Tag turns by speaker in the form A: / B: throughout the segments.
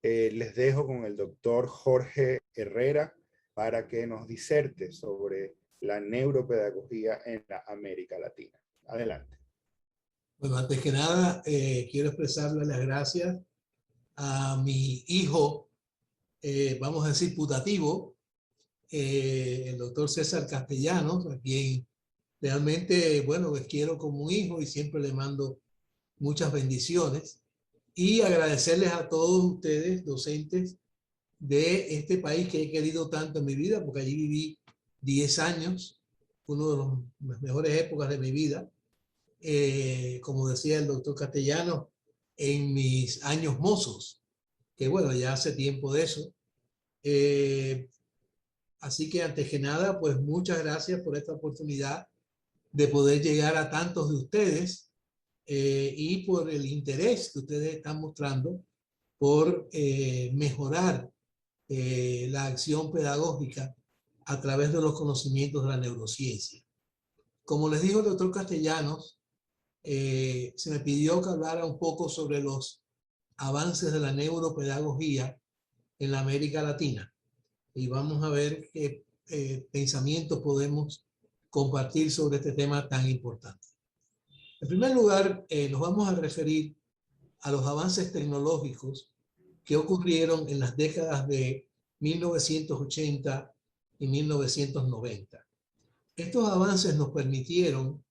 A: que les dejo con el doctor Jorge Herrera para que nos diserte sobre la neuropedagogía en la América Latina. Adelante.
B: Bueno, antes que nada, quiero expresarle las gracias a mi hijo, vamos a decir putativo, el doctor César Castellanos, a quien realmente, bueno, les quiero como un hijo y siempre le mando muchas bendiciones. Y agradecerles a todos ustedes, docentes de este país que he querido tanto en mi vida, porque allí viví 10 años, uno de las mejores épocas de mi vida. Como decía el doctor Castellano, en mis años mozos, que bueno, ya hace tiempo de eso. Así que antes que nada, pues muchas gracias por esta oportunidad de poder llegar a tantos de ustedes y por el interés que ustedes están mostrando por mejorar la acción pedagógica a través de los conocimientos de la neurociencia. Como les dijo el doctor Castellanos, se me pidió que hablara un poco sobre los avances de la neuropedagogía en la América Latina. Y vamos a ver qué pensamientos podemos compartir sobre este tema tan importante. En primer lugar, nos vamos a referir a los avances tecnológicos que ocurrieron en las décadas de 1980 y 1990. Estos avances nos permitieron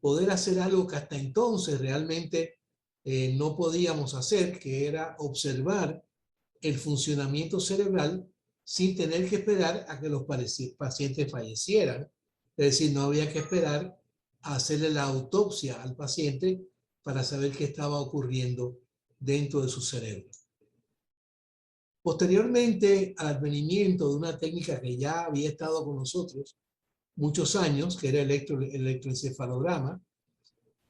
B: poder hacer algo que hasta entonces realmente no podíamos hacer, que era observar el funcionamiento cerebral sin tener que esperar a que los pacientes fallecieran. Es decir, no había que esperar a hacerle la autopsia al paciente para saber qué estaba ocurriendo dentro de su cerebro. Posteriormente al advenimiento de una técnica que ya había estado con nosotros muchos años, que era el electroencefalograma,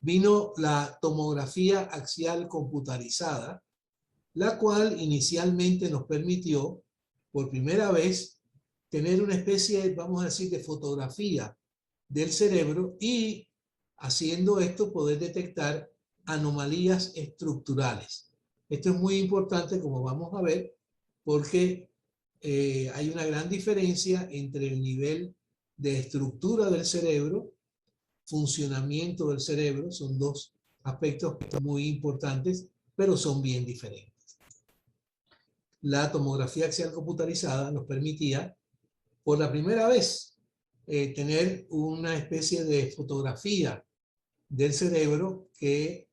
B: vino la tomografía axial computarizada, la cual inicialmente nos permitió, por primera vez, tener una especie, vamos a decir, de fotografía del cerebro y, haciendo esto, poder detectar anomalías estructurales. Esto es muy importante, como vamos a ver, porque hay una gran diferencia entre el nivel de estructura del cerebro, funcionamiento del cerebro, son dos aspectos muy importantes, pero son bien diferentes. La tomografía axial computarizada nos permitía, por la primera vez, tener una especie de fotografía del cerebro que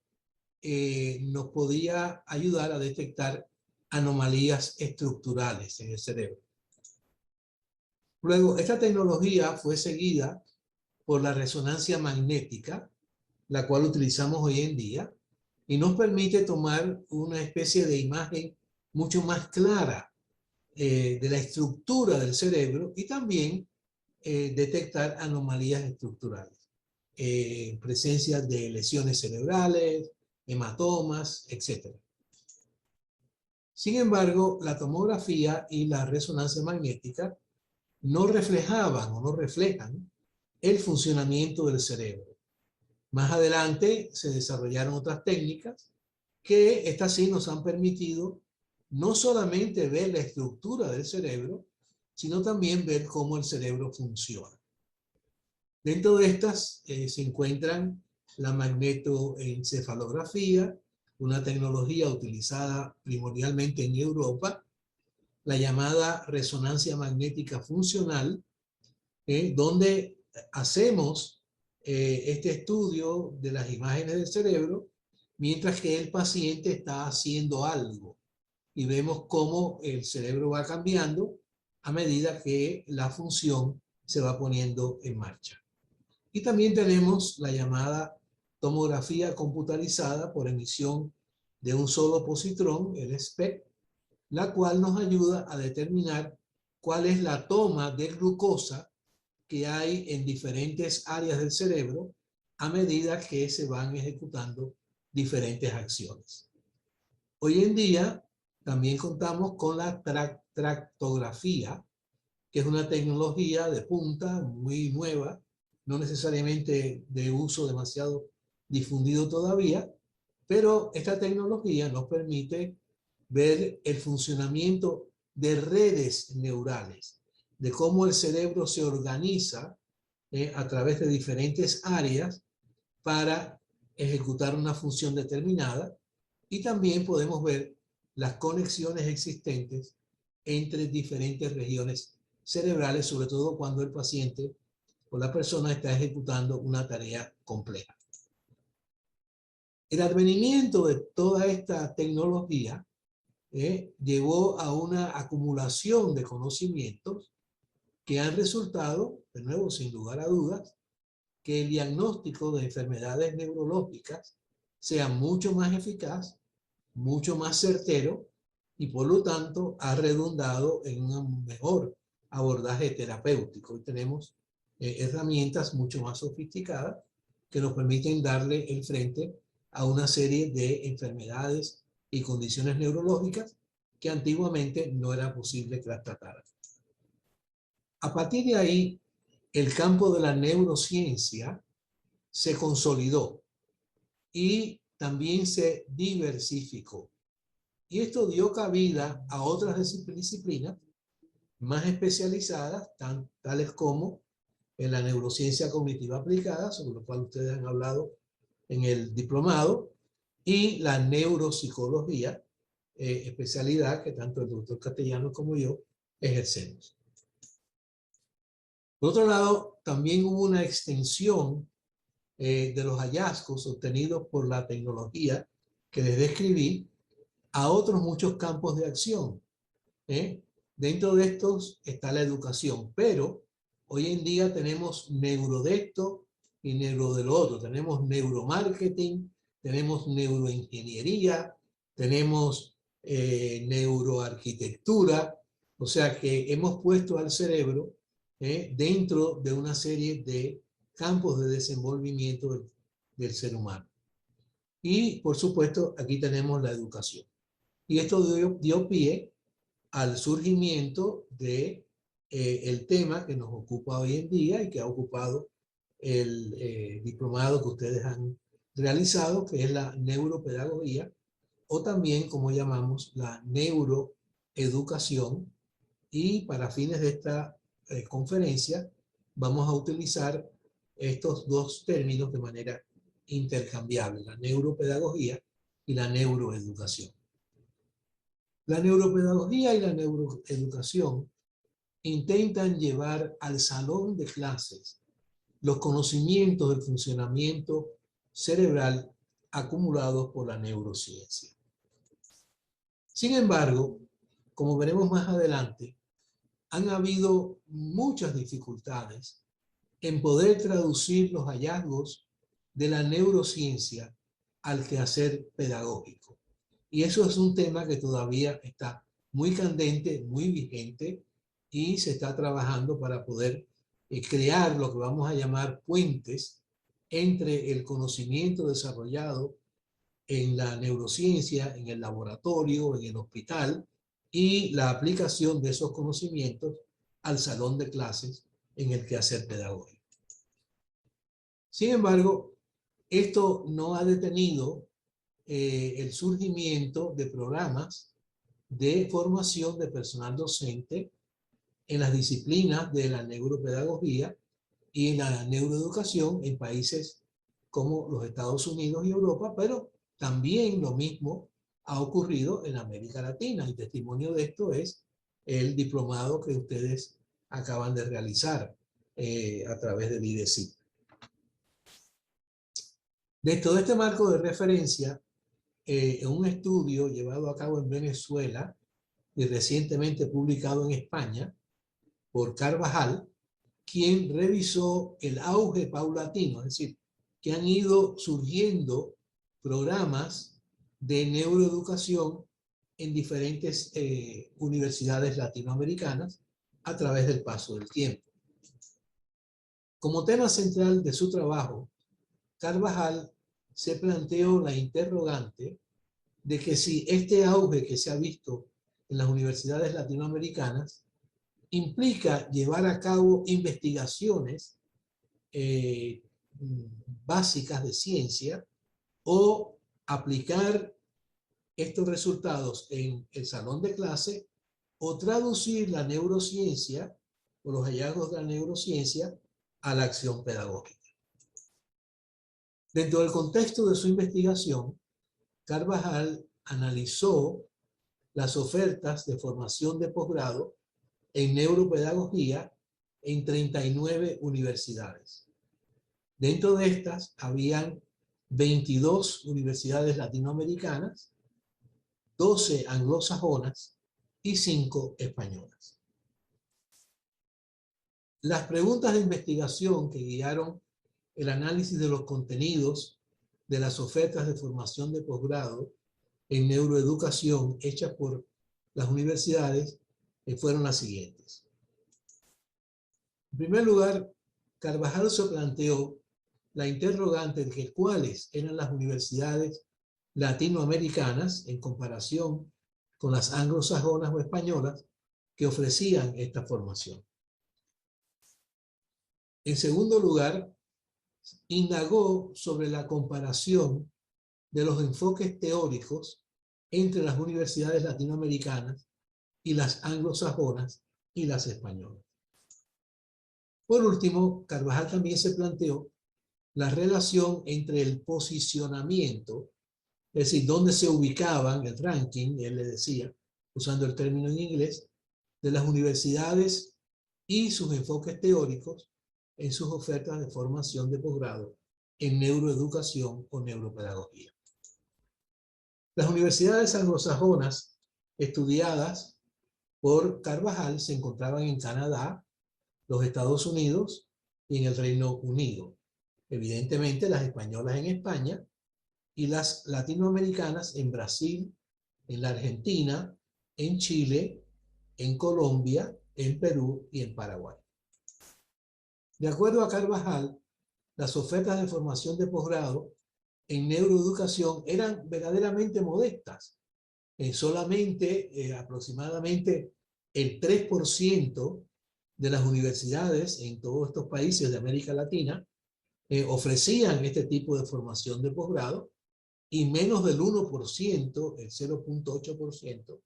B: nos podía ayudar a detectar anomalías estructurales en el cerebro. Luego, esta tecnología fue seguida por la resonancia magnética, la cual utilizamos hoy en día, y nos permite tomar una especie de imagen mucho más clara de la estructura del cerebro y también detectar anomalías estructurales, presencia de lesiones cerebrales, hematomas, etc. Sin embargo, la tomografía y la resonancia magnética no reflejaban o no reflejan el funcionamiento del cerebro. Más adelante se desarrollaron otras técnicas que estas sí nos han permitido no solamente ver la estructura del cerebro, sino también ver cómo el cerebro funciona. Dentro de estas se encuentran la magnetoencefalografía, una tecnología utilizada primordialmente en Europa, la llamada resonancia magnética funcional, donde hacemos este estudio de las imágenes del cerebro mientras que el paciente está haciendo algo y vemos cómo el cerebro va cambiando a medida que la función se va poniendo en marcha. Y también tenemos la llamada tomografía computarizada por emisión de un solo positrón, el SPECT, la cual nos ayuda a determinar cuál es la toma de glucosa que hay en diferentes áreas del cerebro a medida que se van ejecutando diferentes acciones. Hoy en día también contamos con la tractografía, que es una tecnología de punta muy nueva, no necesariamente de uso demasiado difundido todavía, Pero esta tecnología nos permite ver el funcionamiento de redes neurales, de cómo el cerebro se organiza a través de diferentes áreas para ejecutar una función determinada, y también podemos ver las conexiones existentes entre diferentes regiones cerebrales, sobre todo cuando el paciente o la persona está ejecutando una tarea compleja. El advenimiento de toda esta tecnología llevó a una acumulación de conocimientos que han resultado, de nuevo, sin lugar a dudas, que el diagnóstico de enfermedades neurológicas sea mucho más eficaz, mucho más certero, y por lo tanto ha redundado en un mejor abordaje terapéutico. Y tenemos herramientas mucho más sofisticadas que nos permiten darle el frente a una serie de enfermedades y condiciones neurológicas que antiguamente no era posible que las trataran. A partir de ahí, el campo de la neurociencia se consolidó y también se diversificó. Y esto dio cabida a otras disciplinas más especializadas, tales como en la neurociencia cognitiva aplicada, sobre lo cual ustedes han hablado en el diplomado, y la neuropsicología, especialidad que tanto el doctor Castellanos como yo ejercemos. Por otro lado, también hubo una extensión de los hallazgos obtenidos por la tecnología que les describí a otros muchos campos de acción. Dentro de estos está la educación, pero hoy en día tenemos neuro de esto y neuro de lo otro. Tenemos neuromarketing, tenemos neuroingeniería, tenemos neuroarquitectura, o sea que hemos puesto al cerebro dentro de una serie de campos de desenvolvimiento del ser humano. Y por supuesto aquí tenemos la educación. Y esto dio pie al surgimiento de el tema que nos ocupa hoy en día y que ha ocupado el diplomado que ustedes han realizado, que es la neuropedagogía, o también como llamamos la neuroeducación. Y para fines de esta conferencia vamos a utilizar estos dos términos de manera intercambiable, la neuropedagogía y la neuroeducación. La neuropedagogía y la neuroeducación intentan llevar al salón de clases los conocimientos del funcionamiento cerebral acumulados por la neurociencia. Sin embargo, como veremos más adelante, han habido muchas dificultades en poder traducir los hallazgos de la neurociencia al quehacer pedagógico. Y eso es un tema que todavía está muy candente, muy vigente, y se está trabajando para poder crear lo que vamos a llamar puentes entre el conocimiento desarrollado en la neurociencia, en el laboratorio, en el hospital, y la aplicación de esos conocimientos al salón de clases en el quehacer pedagógico. Sin embargo, esto no ha detenido el surgimiento de programas de formación de personal docente en las disciplinas de la neuropedagogía y en la neuroeducación en países como los Estados Unidos y Europa, pero también lo mismo ha ocurrido en América Latina. Y testimonio de esto es el diplomado que ustedes acaban de realizar a través del IDECIP. De todo este marco de referencia, en un estudio llevado a cabo en Venezuela y recientemente publicado en España por Carvajal, quien revisó el auge paulatino, es decir, que han ido surgiendo programas de neuroeducación en diferentes universidades latinoamericanas a través del paso del tiempo. Como tema central de su trabajo, Carvajal se planteó la interrogante de que si este auge que se ha visto en las universidades latinoamericanas implica llevar a cabo investigaciones básicas de ciencia o aplicar estos resultados en el salón de clase o traducir la neurociencia o los hallazgos de la neurociencia a la acción pedagógica. Dentro del contexto de su investigación, Carvajal analizó las ofertas de formación de posgrado en neuropedagogía en 39 universidades. Dentro de estas habían 22 universidades latinoamericanas, 12 anglosajonas y 5 españolas. Las preguntas de investigación que guiaron el análisis de los contenidos de las ofertas de formación de posgrado en neuroeducación hechas por las universidades fueron las siguientes. En primer lugar, Carvajal se planteó la interrogante de que cuáles eran las universidades latinoamericanas en comparación con las anglosajonas o españolas que ofrecían esta formación. En segundo lugar, indagó sobre la comparación de los enfoques teóricos entre las universidades latinoamericanas y las anglosajonas y las españolas. Por último, Carvajal también se planteó la relación entre el posicionamiento, es decir, dónde se ubicaban, el ranking, él le decía, usando el término en inglés, de las universidades y sus enfoques teóricos en sus ofertas de formación de posgrado en neuroeducación o neuropedagogía. Las universidades anglosajonas estudiadas por Carvajal se encontraban en Canadá, los Estados Unidos y en el Reino Unido. Evidentemente las españolas en España y las latinoamericanas en Brasil, en la Argentina, en Chile, en Colombia, en Perú y en Paraguay. De acuerdo a Carvajal, las ofertas de formación de posgrado en neuroeducación eran verdaderamente modestas. Solamente aproximadamente el 3% de las universidades en todos estos países de América Latina ofrecían este tipo de formación de posgrado y menos del 1%, el 0.8%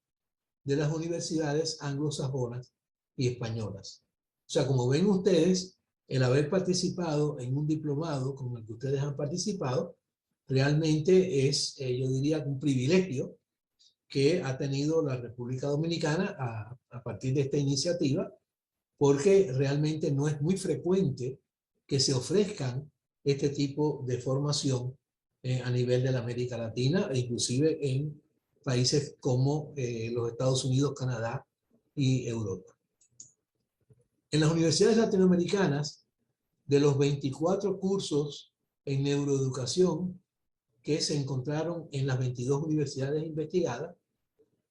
B: de las universidades anglosajonas y españolas. O sea, como ven ustedes, el haber participado en un diplomado como el que ustedes han participado, realmente es, yo diría, un privilegio que ha tenido la República Dominicana a partir de esta iniciativa, porque realmente no es muy frecuente que se ofrezcan este tipo de formación a nivel de la América Latina e inclusive en países como los Estados Unidos, Canadá y Europa. En las universidades latinoamericanas, de los 24 cursos en neuroeducación que se encontraron en las 22 universidades investigadas,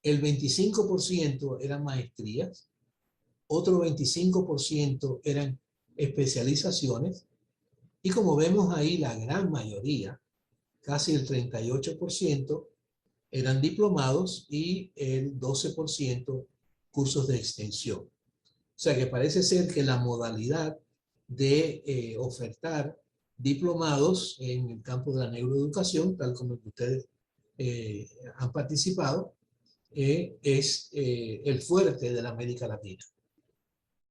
B: el 25% eran maestrías, otro 25% eran especializaciones, y como vemos ahí, la gran mayoría, casi el 38%, eran diplomados y el 12% cursos de extensión. O sea que parece ser que la modalidad de ofertar diplomados en el campo de la neuroeducación, tal como ustedes han participado, es el fuerte de la América Latina.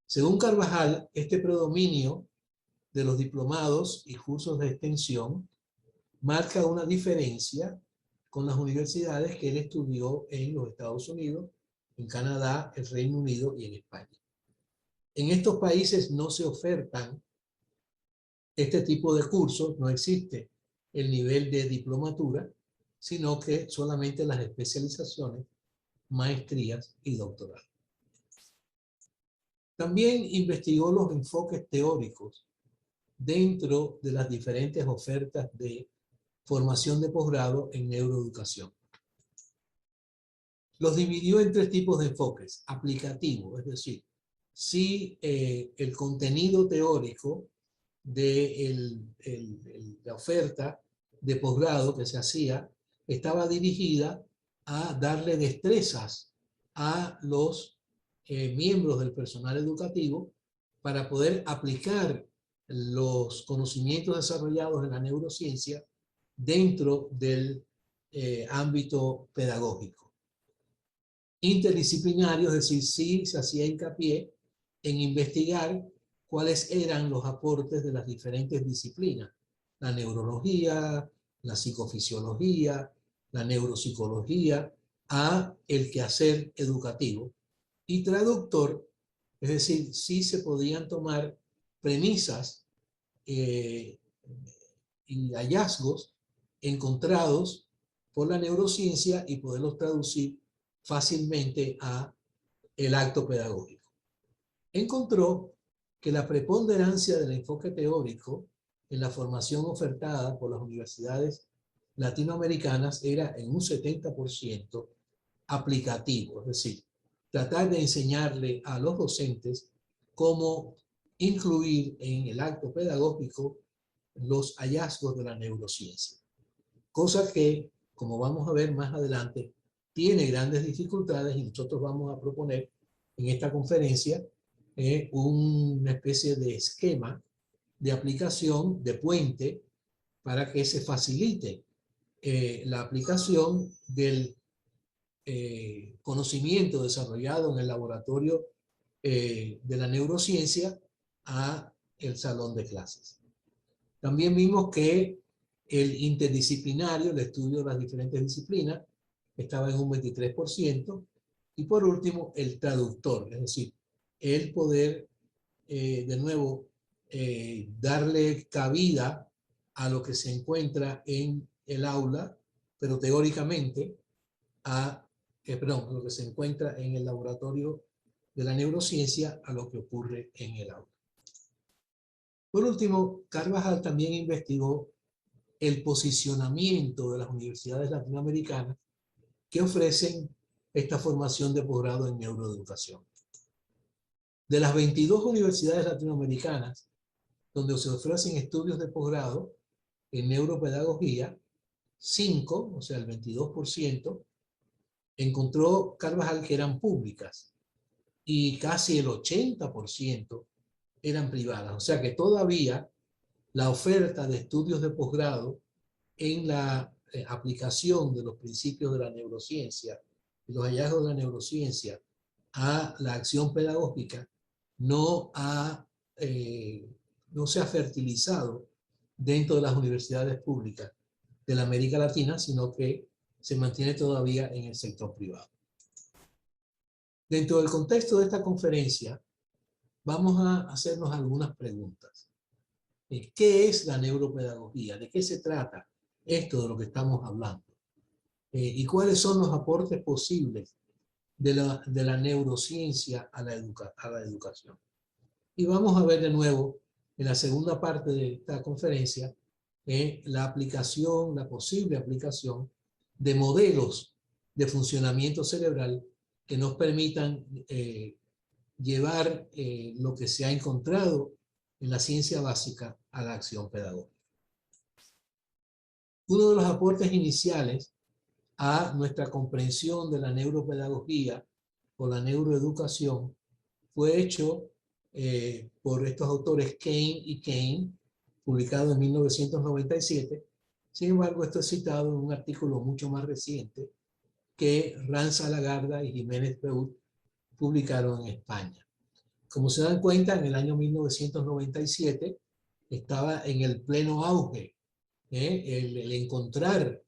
B: Según Carvajal, este predominio de los diplomados y cursos de extensión marca una diferencia con las universidades que él estudió en los Estados Unidos, en Canadá, el Reino Unido y en España. En estos países no se ofertan este tipo de cursos, no existe el nivel de diplomatura, sino que solamente las especializaciones, maestrías y doctorados. También investigó los enfoques teóricos dentro de las diferentes ofertas de formación de posgrado en neuroeducación. Los dividió en 3 tipos de enfoques. Aplicativo, es decir, si el contenido teórico de la oferta de posgrado que se hacía estaba dirigida a darle destrezas a los miembros del personal educativo para poder aplicar los conocimientos desarrollados en la neurociencia dentro del ámbito pedagógico. Interdisciplinario, es decir, sí se hacía hincapié en investigar cuáles eran los aportes de las diferentes disciplinas, la neurología, la psicofisiología, la neuropsicología, a el quehacer educativo. Y traductor, es decir, sí se podían tomar premisas y hallazgos encontrados por la neurociencia y poderlos traducir fácilmente a el acto pedagógico. Encontró que la preponderancia del enfoque teórico en la formación ofertada por las universidades latinoamericanas era en un 70% aplicativo, es decir, tratar de enseñarle a los docentes cómo incluir en el acto pedagógico los hallazgos de la neurociencia. Cosa que, como vamos a ver más adelante, tiene grandes dificultades y nosotros vamos a proponer en esta conferencia una especie de esquema de aplicación, de puente, para que se facilite la aplicación del conocimiento desarrollado en el laboratorio de la neurociencia a el salón de clases. También vimos que el interdisciplinario, el estudio de las diferentes disciplinas, estaba en un 23%. Y por último, el traductor, es decir, el poder, de nuevo, darle cabida a lo que se encuentra en el aula, pero teóricamente, lo que se encuentra en el laboratorio de la neurociencia a lo que ocurre en el aula. Por último, Carvajal también investigó el posicionamiento de las universidades latinoamericanas que ofrecen esta formación de posgrado en neuroeducación. De las 22 universidades latinoamericanas donde se ofrecen estudios de posgrado en neuropedagogía, 5, o sea, el 22%, encontró Carvajal que eran públicas y casi el 80% eran privadas. O sea que todavía la oferta de estudios de posgrado en la aplicación de los principios de la neurociencia y los hallazgos de la neurociencia a la acción pedagógica no se ha fertilizado dentro de las universidades públicas de la América Latina, sino que se mantiene todavía en el sector privado. Dentro del contexto de esta conferencia, vamos a hacernos algunas preguntas. ¿Qué es la neuropedagogía? ¿De qué se trata esto de lo que estamos hablando? ¿Y cuáles son los aportes posibles de la neurociencia a la educación? Y vamos a ver de nuevo, en la segunda parte de esta conferencia, la posible aplicación de modelos de funcionamiento cerebral que nos permitan llevar lo que se ha encontrado en la ciencia básica a la acción pedagógica. Uno de los aportes iniciales a nuestra comprensión de la neuropedagogía o la neuroeducación fue hecho por estos autores Kane y Kane, publicado en 1997. Sin embargo, esto es citado en un artículo mucho más reciente que Ranza Lagarda y Jiménez Peut publicaron en España. Como se dan cuenta, en el año 1997 estaba en el pleno auge el encontrar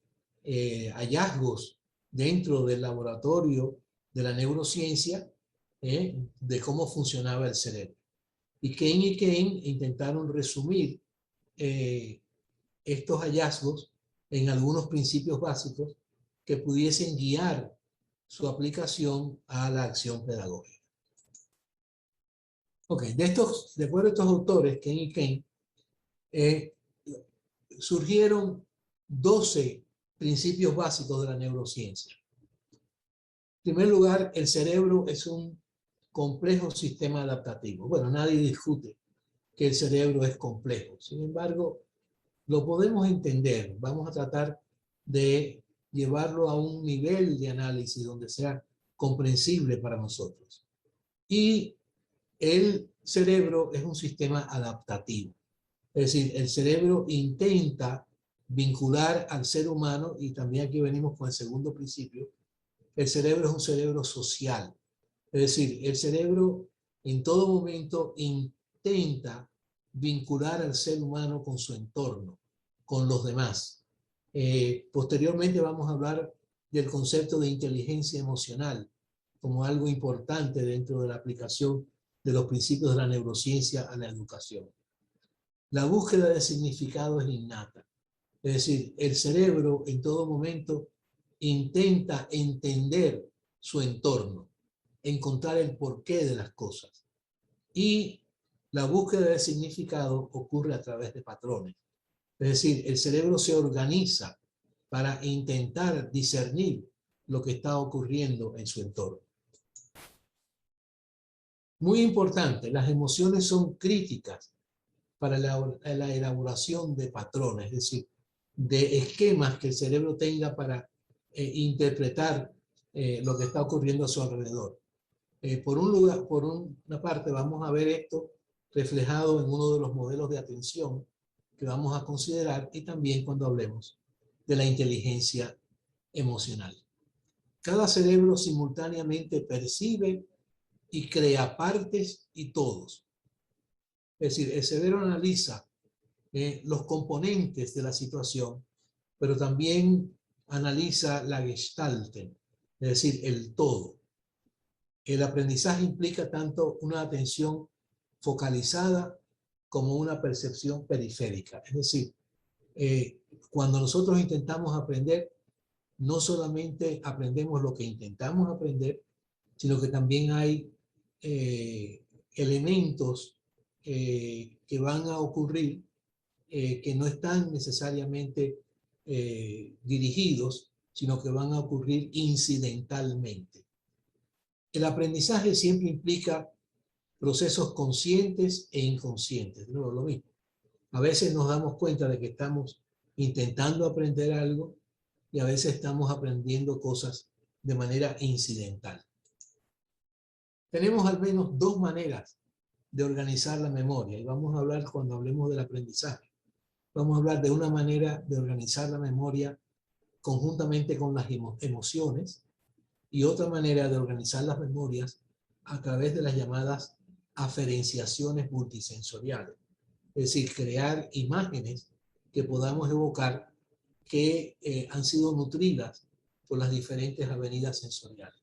B: hallazgos dentro del laboratorio de la neurociencia de cómo funcionaba el cerebro. Y Kane intentaron resumir estos hallazgos en algunos principios básicos que pudiesen guiar su aplicación a la acción pedagógica. Ok, de acuerdo a estos autores, Kane y Kane, surgieron 12 principios básicos de la neurociencia. En primer lugar, el cerebro es un complejo sistema adaptativo. Bueno, nadie discute que el cerebro es complejo. Sin embargo, lo podemos entender. Vamos a tratar de llevarlo a un nivel de análisis donde sea comprensible para nosotros. Y el cerebro es un sistema adaptativo. Es decir, el cerebro intenta vincular al ser humano, y también aquí venimos con el segundo principio, el cerebro es un cerebro social. Es decir, el cerebro en todo momento intenta vincular al ser humano con su entorno, con los demás. Posteriormente vamos a hablar del concepto de inteligencia emocional como algo importante dentro de la aplicación de los principios de la neurociencia a la educación. La búsqueda de significado es innata. Es decir, el cerebro en todo momento intenta entender su entorno, encontrar el porqué de las cosas. Y la búsqueda de significado ocurre a través de patrones. Es decir, el cerebro se organiza para intentar discernir lo que está ocurriendo en su entorno. Muy importante, las emociones son críticas para la elaboración de patrones, es decir, de esquemas que el cerebro tenga para interpretar lo que está ocurriendo a su alrededor. Por una parte, vamos a ver esto reflejado en uno de los modelos de atención que vamos a considerar, y también cuando hablemos de la inteligencia emocional. Cada cerebro simultáneamente percibe y crea partes y todos. Es decir, el cerebro analiza los componentes de la situación, pero también analiza la Gestalten, es decir, el todo. El aprendizaje implica tanto una atención focalizada como una percepción periférica. Es decir, cuando nosotros intentamos aprender, no solamente aprendemos lo que intentamos aprender, sino que también hay elementos que van a ocurrir que no están necesariamente dirigidos, sino que van a ocurrir incidentalmente. El aprendizaje siempre implica procesos conscientes e inconscientes, no lo mismo. A veces nos damos cuenta de que estamos intentando aprender algo y a veces estamos aprendiendo cosas de manera incidental. Tenemos al menos dos maneras de organizar la memoria, y vamos a hablar cuando hablemos del aprendizaje. Vamos a hablar de una manera de organizar la memoria conjuntamente con las emociones, y otra manera de organizar las memorias a través de las llamadas aferenciaciones multisensoriales. Es decir, crear imágenes que podamos evocar que han sido nutridas por las diferentes avenidas sensoriales.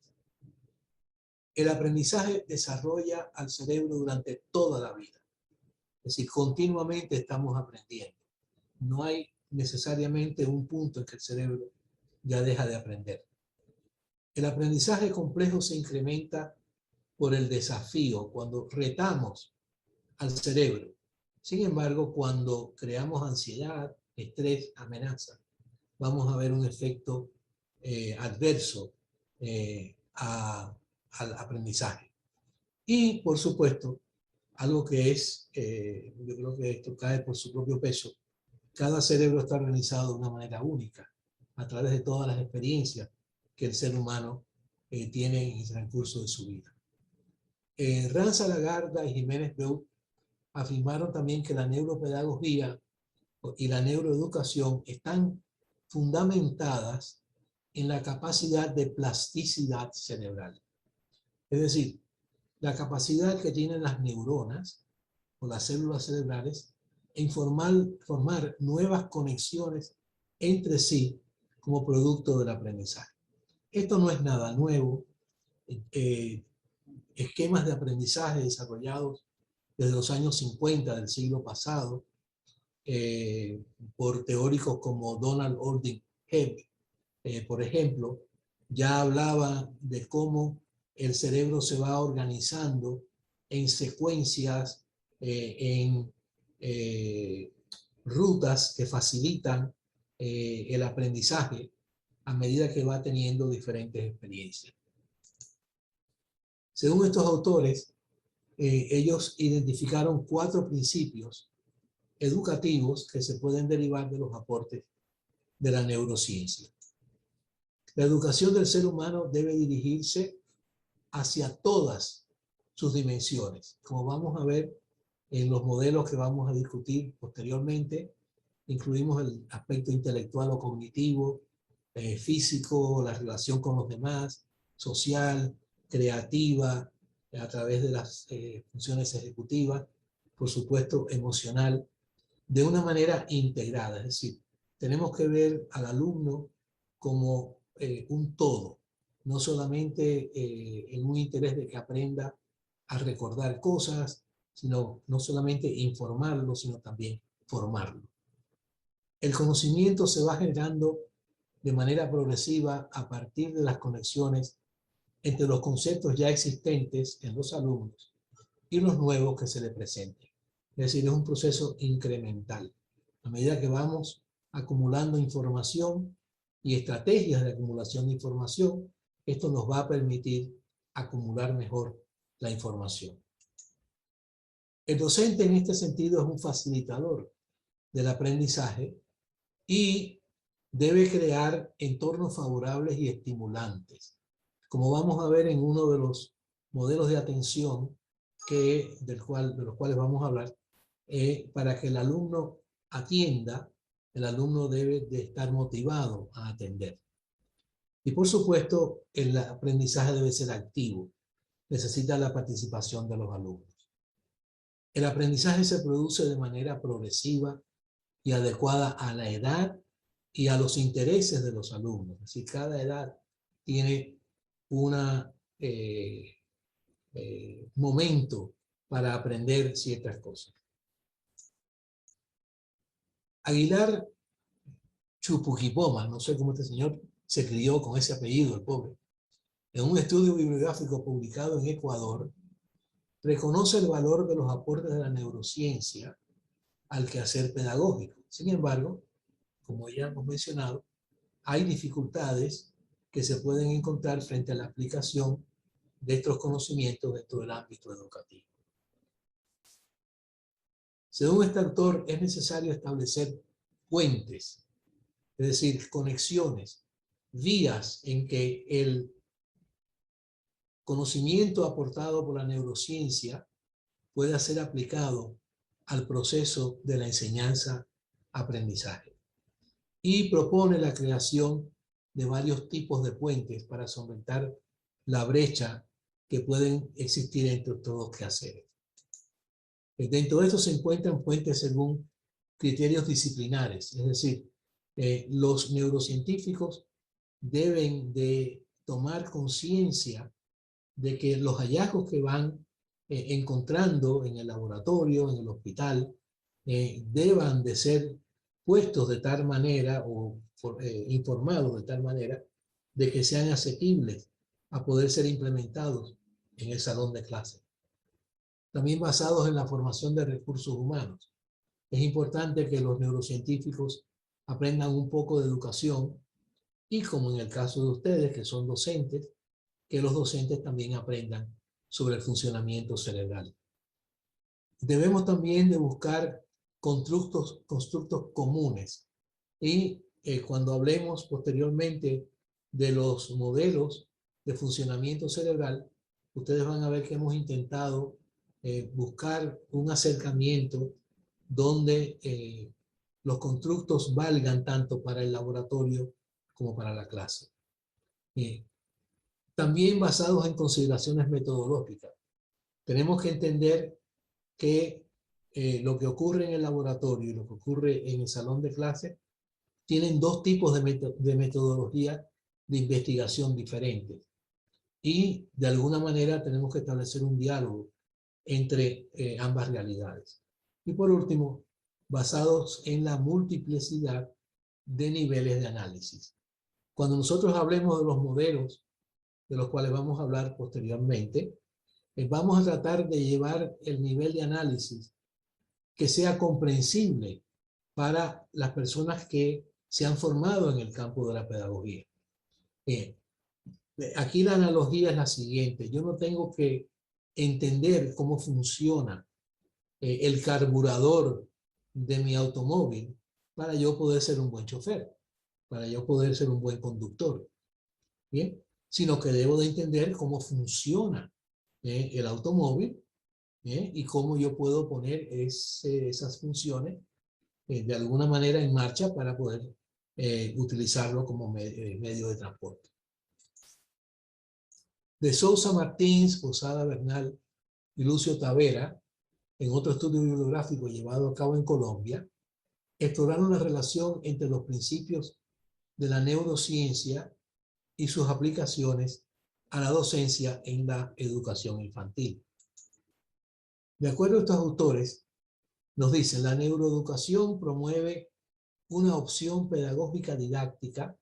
B: El aprendizaje desarrolla al cerebro durante toda la vida. Es decir, continuamente estamos aprendiendo. No hay necesariamente un punto en que el cerebro ya deja de aprender. El aprendizaje complejo se incrementa por el desafío, cuando retamos al cerebro. Sin embargo, cuando creamos ansiedad, estrés, amenaza, vamos a ver un efecto adverso al aprendizaje. Y, por supuesto, algo que es, yo creo que esto cae por su propio peso, cada cerebro está organizado de una manera única, a través de todas las experiencias que el ser humano tiene en el transcurso de su vida. Ranza Lagarda y Jiménez Beu afirmaron también que la neuropedagogía y la neuroeducación están fundamentadas en la capacidad de plasticidad cerebral. Es decir, la capacidad que tienen las neuronas o las células cerebrales en formar nuevas conexiones entre sí como producto del aprendizaje. Esto no es nada nuevo. Esquemas de aprendizaje desarrollados desde los años 50 del siglo pasado por teóricos como Donald Ording Hebb, por ejemplo, ya hablaba de cómo el cerebro se va organizando en secuencias, en rutas que facilitan el aprendizaje a medida que va teniendo diferentes experiencias. Según estos autores, ellos identificaron 4 principios educativos que se pueden derivar de los aportes de la neurociencia. La educación del ser humano debe dirigirse hacia todas sus dimensiones, como vamos a ver en los modelos que vamos a discutir posteriormente. incluimos el aspecto intelectual o cognitivo, físico, la relación con los demás, social, creativa, a través de las funciones ejecutivas, por supuesto emocional, de una manera integrada. Es decir, tenemos que ver al alumno como un todo, no solamente en un interés de que aprenda a recordar cosas, sino no solamente informarlo, sino también formarlo. El conocimiento se va generando de manera progresiva a partir de las conexiones entre los conceptos ya existentes en los alumnos y los nuevos que se le presenten. Es decir, es un proceso incremental. A medida que vamos acumulando información y estrategias de acumulación de información, esto nos va a permitir acumular mejor la información. El docente en este sentido es un facilitador del aprendizaje y debe crear entornos favorables y estimulantes. Como vamos a ver en uno de los modelos de atención de los cuales vamos a hablar, para que el alumno atienda, el alumno debe de estar motivado a atender. Y por supuesto, el aprendizaje debe ser activo. Necesita la participación de los alumnos. El aprendizaje se produce de manera progresiva y adecuada a la edad y a los intereses de los alumnos. Es decir, cada edad tiene un momento para aprender ciertas cosas. Aguilar Chupujipoma, no sé cómo este señor se crió con ese apellido, el pobre, en un estudio bibliográfico publicado en Ecuador, reconoce el valor de los aportes de la neurociencia al quehacer pedagógico. Sin embargo, como ya hemos mencionado, hay dificultades que se pueden encontrar frente a la aplicación de estos conocimientos dentro del ámbito educativo. Según este autor, es necesario establecer puentes, es decir, conexiones, vías en que el conocimiento aportado por la neurociencia pueda ser aplicado al proceso de la enseñanza-aprendizaje. Y propone la creación de varios tipos de puentes para solventar la brecha que pueden existir entre todos los quehaceres. Dentro de esto se encuentran puentes según criterios disciplinares, es decir, los neurocientíficos deben de tomar conciencia de que los hallazgos que van encontrando en el laboratorio, en el hospital, deban de ser puestos de tal manera o informados de tal manera de que sean asequibles a poder ser implementados en el salón de clase. También basados en la formación de recursos humanos. Es importante que los neurocientíficos aprendan un poco de educación y, como en el caso de ustedes que son docentes, que los docentes también aprendan sobre el funcionamiento cerebral. Debemos también de buscar constructos comunes. Y cuando hablemos posteriormente de los modelos de funcionamiento cerebral, ustedes van a ver que hemos intentado buscar un acercamiento donde los constructos valgan tanto para el laboratorio como para la clase. También basados en consideraciones metodológicas. Tenemos que entender que lo que ocurre en el laboratorio y lo que ocurre en el salón de clase tienen dos tipos de metodología de investigación diferentes. Y de alguna manera tenemos que establecer un diálogo entre ambas realidades. Y por último, basados en la multiplicidad de niveles de análisis. Cuando nosotros hablemos de los modelos, de los cuales vamos a hablar posteriormente, vamos a tratar de llevar el nivel de análisis que sea comprensible para las personas que se han formado en el campo de la pedagogía. Aquí la analogía es la siguiente. Yo no tengo que entender cómo funciona el carburador de mi automóvil para yo poder ser un buen chofer, para yo poder ser un buen conductor. ¿Bien? Sino que debo de entender cómo funciona el automóvil y cómo yo puedo poner esas funciones de alguna manera en marcha para poder utilizarlo como medio de transporte. De Sousa Martins, Posada Bernal y Lucio Tavera, en otro estudio bibliográfico llevado a cabo en Colombia, exploraron la relación entre los principios de la neurociencia y sus aplicaciones a la docencia en la educación infantil. De acuerdo a estos autores, nos dicen, la neuroeducación promueve una opción pedagógica didáctica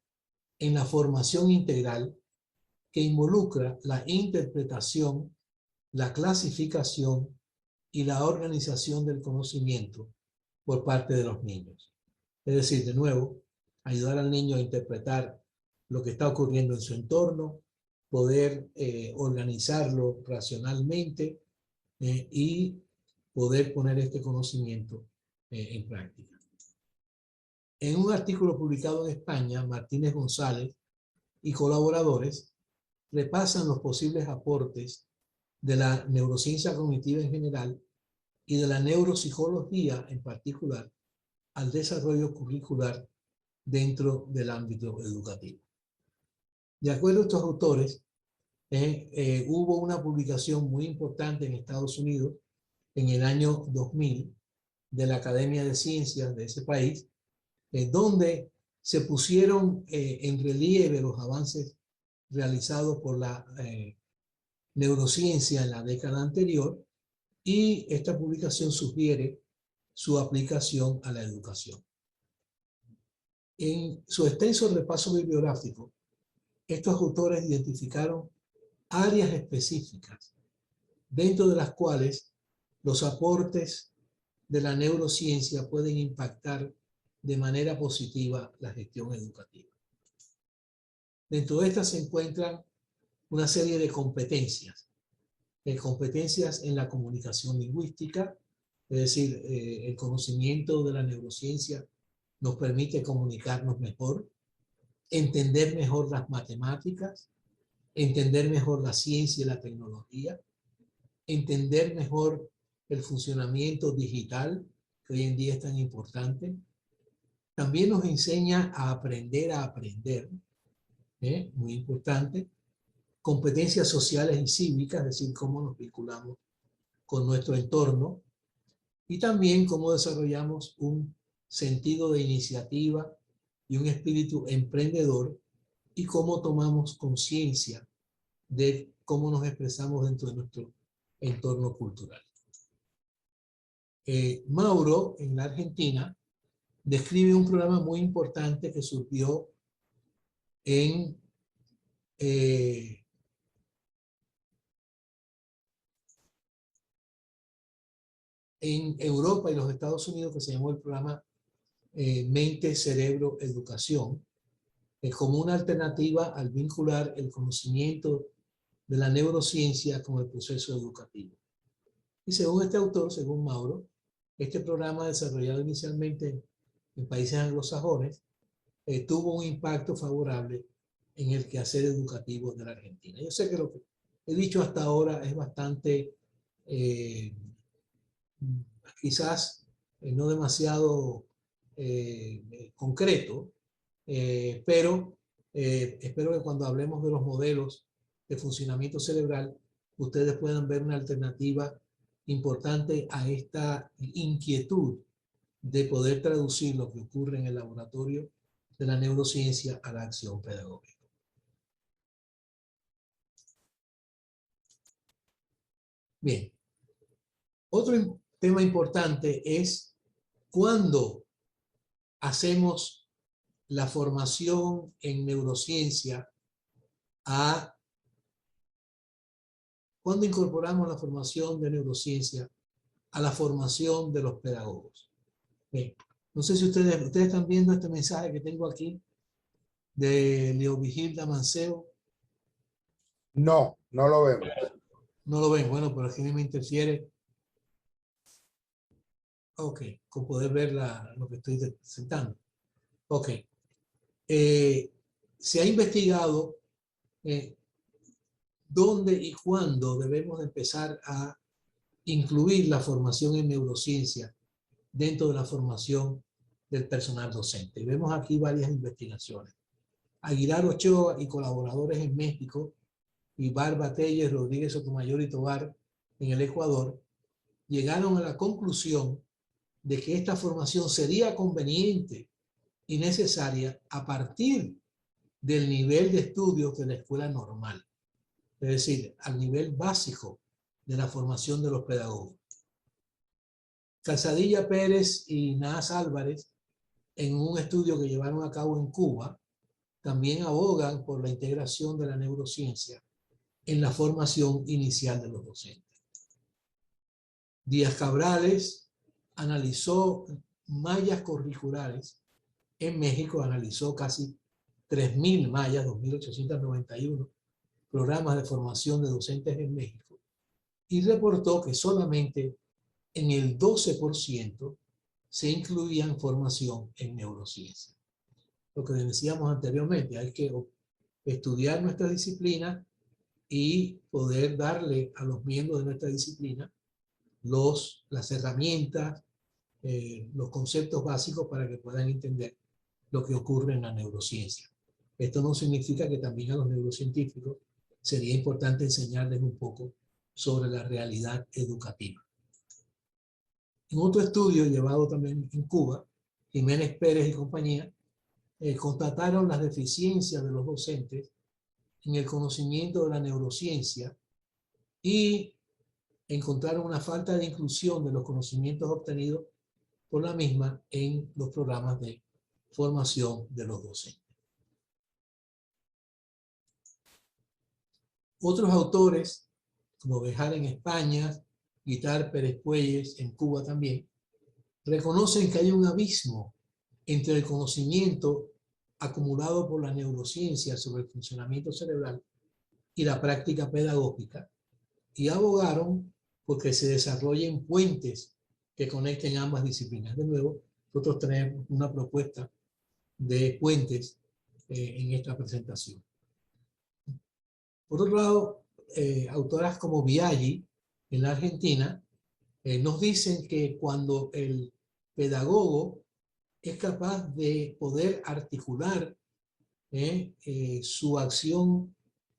B: en la formación integral que involucra la interpretación, la clasificación y la organización del conocimiento por parte de los niños. Es decir, de nuevo, ayudar al niño a interpretar lo que está ocurriendo en su entorno, poder organizarlo racionalmente y poder poner este conocimiento en práctica. En un artículo publicado en España, Martínez González y colaboradores repasan los posibles aportes de la neurociencia cognitiva en general y de la neuropsicología en particular al desarrollo curricular dentro del ámbito educativo. De acuerdo a estos autores, hubo una publicación muy importante en Estados Unidos en el año 2000 de la Academia de Ciencias de ese país, donde se pusieron en relieve los avances realizados por la neurociencia en la década anterior, y esta publicación sugiere su aplicación a la educación. En su extenso repaso bibliográfico, estos autores identificaron áreas específicas dentro de las cuales los aportes de la neurociencia pueden impactar de manera positiva la gestión educativa. Dentro de estas se encuentran una serie de competencias en la comunicación lingüística, es decir, el conocimiento de la neurociencia nos permite comunicarnos mejor, entender mejor las matemáticas, entender mejor la ciencia y la tecnología, entender mejor el funcionamiento digital, que hoy en día es tan importante. También nos enseña a aprender, muy importante. Competencias sociales y cívicas, es decir, cómo nos vinculamos con nuestro entorno, y también cómo desarrollamos un sentido de iniciativa y un espíritu emprendedor, y cómo tomamos conciencia de cómo nos expresamos dentro de nuestro entorno cultural. Mauro, en la Argentina, describe un programa muy importante que surgió en Europa y los Estados Unidos, que se llamó el programa Mente, Cerebro, Educación, como una alternativa al vincular el conocimiento de la neurociencia con el proceso educativo. Y según este autor, según Mauro, este programa desarrollado inicialmente en países anglosajones tuvo un impacto favorable en el quehacer educativo de la Argentina. Yo sé que lo que he dicho hasta ahora es bastante, quizás no demasiado concreto, pero espero que cuando hablemos de los modelos de funcionamiento cerebral, ustedes puedan ver una alternativa importante a esta inquietud de poder traducir lo que ocurre en el laboratorio de la neurociencia a la acción pedagógica. Bien. Otro tema importante es cuándo hacemos la formación en neurociencia cuándo incorporamos la formación de neurociencia a la formación de los pedagogos. Bien. No sé si ustedes están viendo este mensaje que tengo aquí de Leovigilda Mancebo.
A: No, no lo vemos.
B: No lo ven, bueno, pero aquí me interfiere. Ok, con poder ver lo que estoy presentando. Ok. Se ha investigado dónde y cuándo debemos empezar a incluir la formación en neurociencia dentro de la formación del personal docente. Y vemos aquí varias investigaciones. Aguilar Ochoa y colaboradores en México, y Barba Telles, Rodríguez Sotomayor y Tobar en el Ecuador, llegaron a la conclusión de que esta formación sería conveniente y necesaria a partir del nivel de estudios de la escuela normal, es decir, al nivel básico de la formación de los pedagogos. Calzadilla Pérez y Naz Álvarez, en un estudio que llevaron a cabo en Cuba, también abogan por la integración de la neurociencia en la formación inicial de los docentes. Díaz Cabrales analizó mallas curriculares en México, analizó casi 3.000 mallas, 2.891 programas de formación de docentes en México, y reportó que solamente en el 12% se incluían formación en neurociencia. Lo que decíamos anteriormente, hay que estudiar nuestra disciplina y poder darle a los miembros de nuestra disciplina las herramientas, los conceptos básicos para que puedan entender lo que ocurre en la neurociencia. Esto no significa que también a los neurocientíficos sería importante enseñarles un poco sobre la realidad educativa. En otro estudio llevado también en Cuba, Jiménez Pérez y compañía constataron las deficiencias de los docentes en el conocimiento de la neurociencia y encontraron una falta de inclusión de los conocimientos obtenidos por la misma en los programas de formación de los docentes. Otros autores, como Bejar en España, Guitar Pérez Puelles en Cuba también, reconocen que hay un abismo entre el conocimiento acumulado por la neurociencia sobre el funcionamiento cerebral y la práctica pedagógica, y abogaron porque se desarrollen puentes que conecten ambas disciplinas. De nuevo, nosotros tenemos una propuesta de puentes en esta presentación. Por otro lado, autoras como Biaggi, en la Argentina, nos dicen que cuando el pedagogo es capaz de poder articular su acción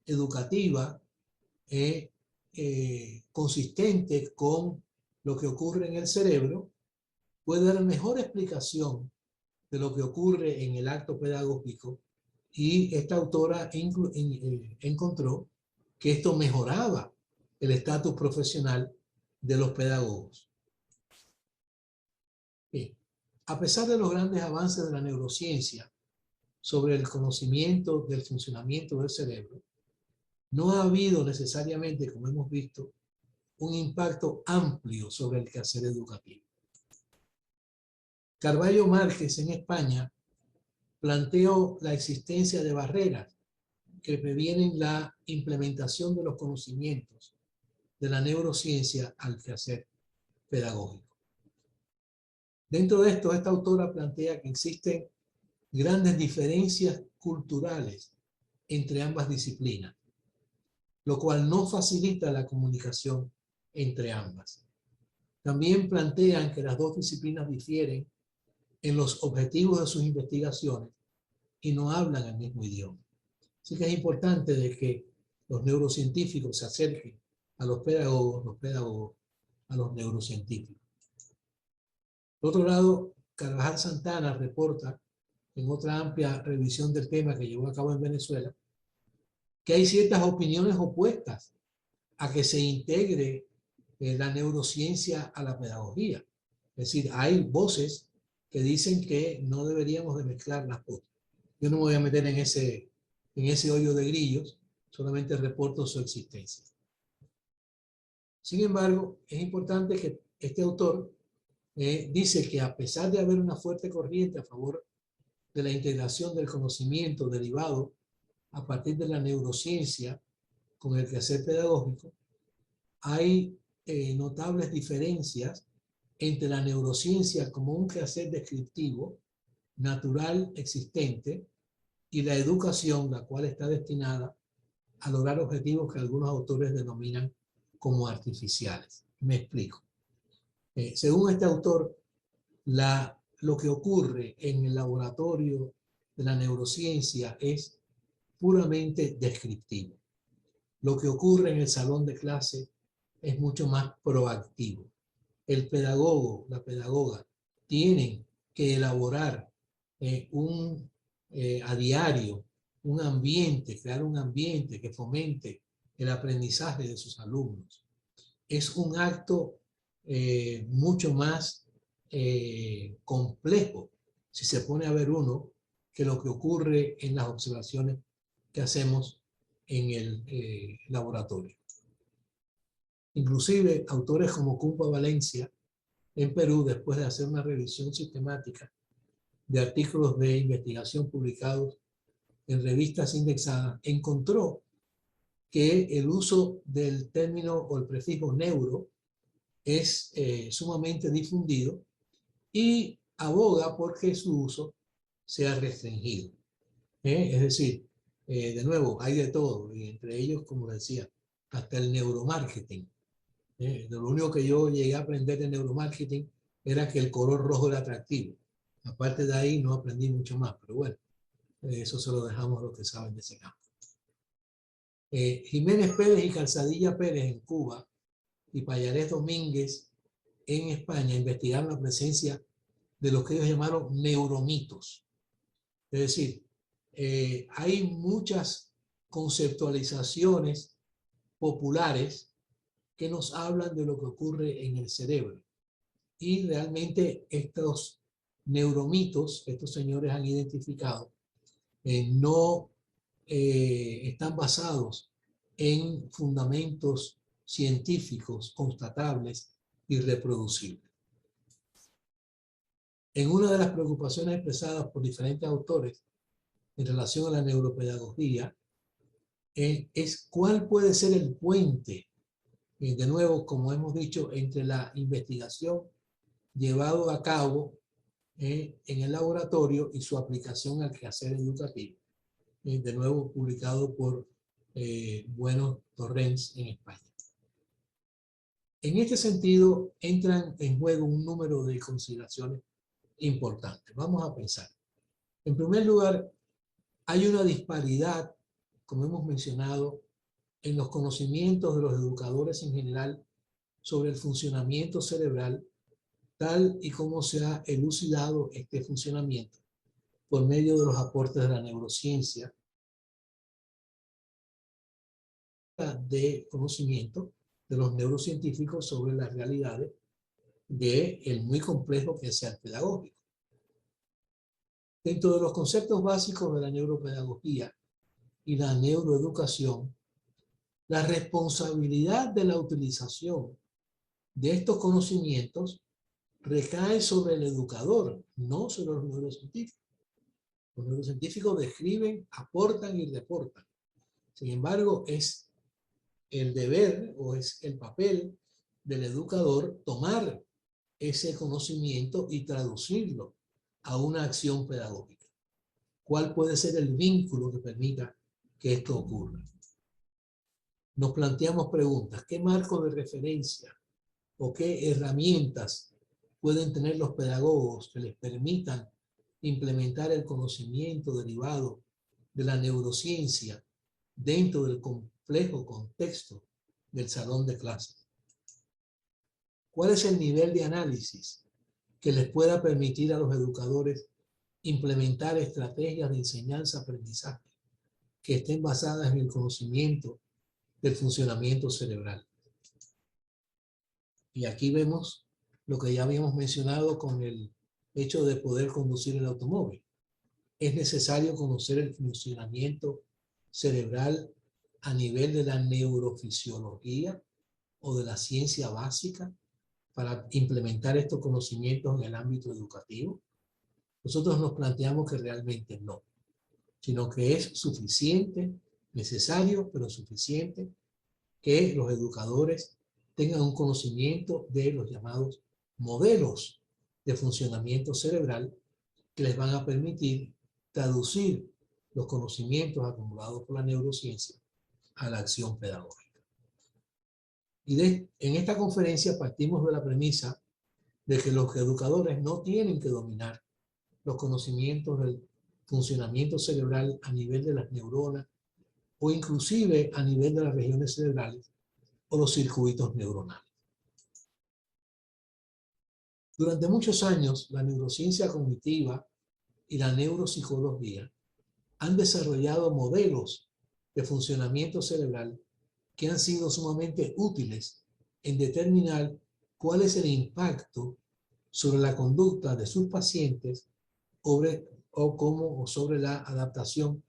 B: educativa consistente con lo que ocurre en el cerebro, puede dar mejor explicación de lo que ocurre en el acto pedagógico, y esta autora encontró que esto mejoraba el estatus profesional de los pedagogos. Bien. A pesar de los grandes avances de la neurociencia sobre el conocimiento del funcionamiento del cerebro, no ha habido necesariamente, como hemos visto, un impacto amplio sobre el quehacer educativo. Carballo Márquez, en España, planteó la existencia de barreras que previenen la implementación de los conocimientos de la neurociencia al quehacer pedagógico. Dentro de esto, esta autora plantea que existen grandes diferencias culturales entre ambas disciplinas, lo cual no facilita la comunicación entre ambas. También plantean que las dos disciplinas difieren en los objetivos de sus investigaciones y no hablan el mismo idioma. Así que es importante de que los neurocientíficos se acerquen a los pedagogos a los neurocientíficos. Por otro lado, Carvajal Santana reporta en otra amplia revisión del tema que llevó a cabo en Venezuela, que hay ciertas opiniones opuestas a que se integre la neurociencia a la pedagogía. Es decir, hay voces que dicen que no deberíamos de mezclar las cosas. Yo no me voy a meter en ese hoyo de grillos, solamente reporto su existencia. Sin embargo, es importante que este autor dice que a pesar de haber una fuerte corriente a favor de la integración del conocimiento derivado a partir de la neurociencia con el quehacer pedagógico, hay notables diferencias entre la neurociencia como un quehacer descriptivo, natural, existente, y la educación, la cual está destinada a lograr objetivos que algunos autores denominan como artificiales. Me explico. Según este autor, la lo que ocurre en el laboratorio de la neurociencia es puramente descriptivo. Lo que ocurre en el salón de clase es mucho más proactivo. El pedagogo, la pedagoga, tienen que elaborar a diario un ambiente, crear un ambiente que fomente el aprendizaje de sus alumnos. Es un acto mucho más complejo, si se pone a ver uno, que lo que ocurre en las observaciones que hacemos en el laboratorio. Inclusive, autores como Cumpa Valencia, en Perú, después de hacer una revisión sistemática de artículos de investigación publicados en revistas indexadas, encontró que el uso del término o el prefijo neuro es sumamente difundido y aboga porque su uso sea restringido. Es decir, de nuevo, hay de todo, y entre ellos, como decía, hasta el neuromarketing. Lo único que yo llegué a aprender de neuromarketing era que el color rojo era atractivo. Aparte de ahí no aprendí mucho más, pero bueno, eso se lo dejamos a los que saben de ese campo. Jiménez Pérez y Calzadilla Pérez en Cuba y Pallarés Domínguez en España investigaron la presencia de lo que ellos llamaron neuromitos. Es decir, hay muchas conceptualizaciones populares que nos hablan de lo que ocurre en el cerebro. Y realmente estos neuromitos, estos señores han identificado, no están basados en fundamentos científicos constatables y reproducibles. En una de las preocupaciones expresadas por diferentes autores en relación a la neuropedagogía es cuál puede ser el puente, de nuevo, como hemos dicho, entre la investigación llevado a cabo en el laboratorio y su aplicación al quehacer educativo. De nuevo, publicado por Bueno Torrens en España. En este sentido, entran en juego un número de consideraciones importantes. Vamos a pensar. En primer lugar, hay una disparidad, como hemos mencionado, en los conocimientos de los educadores en general sobre el funcionamiento cerebral, tal y como se ha elucidado este funcionamiento por medio de los aportes de la neurociencia, de conocimiento de los neurocientíficos sobre las realidades del muy complejo que es el pedagógico. Dentro de los conceptos básicos de la neuropedagogía y la neuroeducación, la responsabilidad de la utilización de estos conocimientos recae sobre el educador, no sobre los neurocientíficos. Los neurocientíficos describen, aportan y reportan. Sin embargo, es el deber o es el papel del educador tomar ese conocimiento y traducirlo a una acción pedagógica. ¿Cuál puede ser el vínculo que permita que esto ocurra? Nos planteamos preguntas. ¿Qué marco de referencia o qué herramientas pueden tener los pedagogos que les permitan implementar el conocimiento derivado de la neurociencia dentro del complejo contexto del salón de clases? ¿Cuál es el nivel de análisis que les pueda permitir a los educadores implementar estrategias de enseñanza-aprendizaje que estén basadas en el conocimiento del funcionamiento cerebral? Y aquí vemos lo que ya habíamos mencionado con el hecho de poder conducir el automóvil. Es necesario conocer el funcionamiento cerebral a nivel de la neurofisiología o de la ciencia básica para implementar estos conocimientos en el ámbito educativo. Nosotros nos planteamos que realmente no, sino que es suficiente, necesario, pero suficiente que los educadores tengan un conocimiento de los llamados modelos de funcionamiento cerebral que les van a permitir traducir los conocimientos acumulados por la neurociencia a la acción pedagógica. Y en esta conferencia partimos de la premisa de que los educadores no tienen que dominar los conocimientos del funcionamiento cerebral a nivel de las neuronas o inclusive a nivel de las regiones cerebrales o los circuitos neuronales. Durante muchos años, la neurociencia cognitiva y la neuropsicología han desarrollado modelos de funcionamiento cerebral que han sido sumamente útiles en determinar cuál es el impacto sobre la conducta de sus pacientes o sobre la adaptación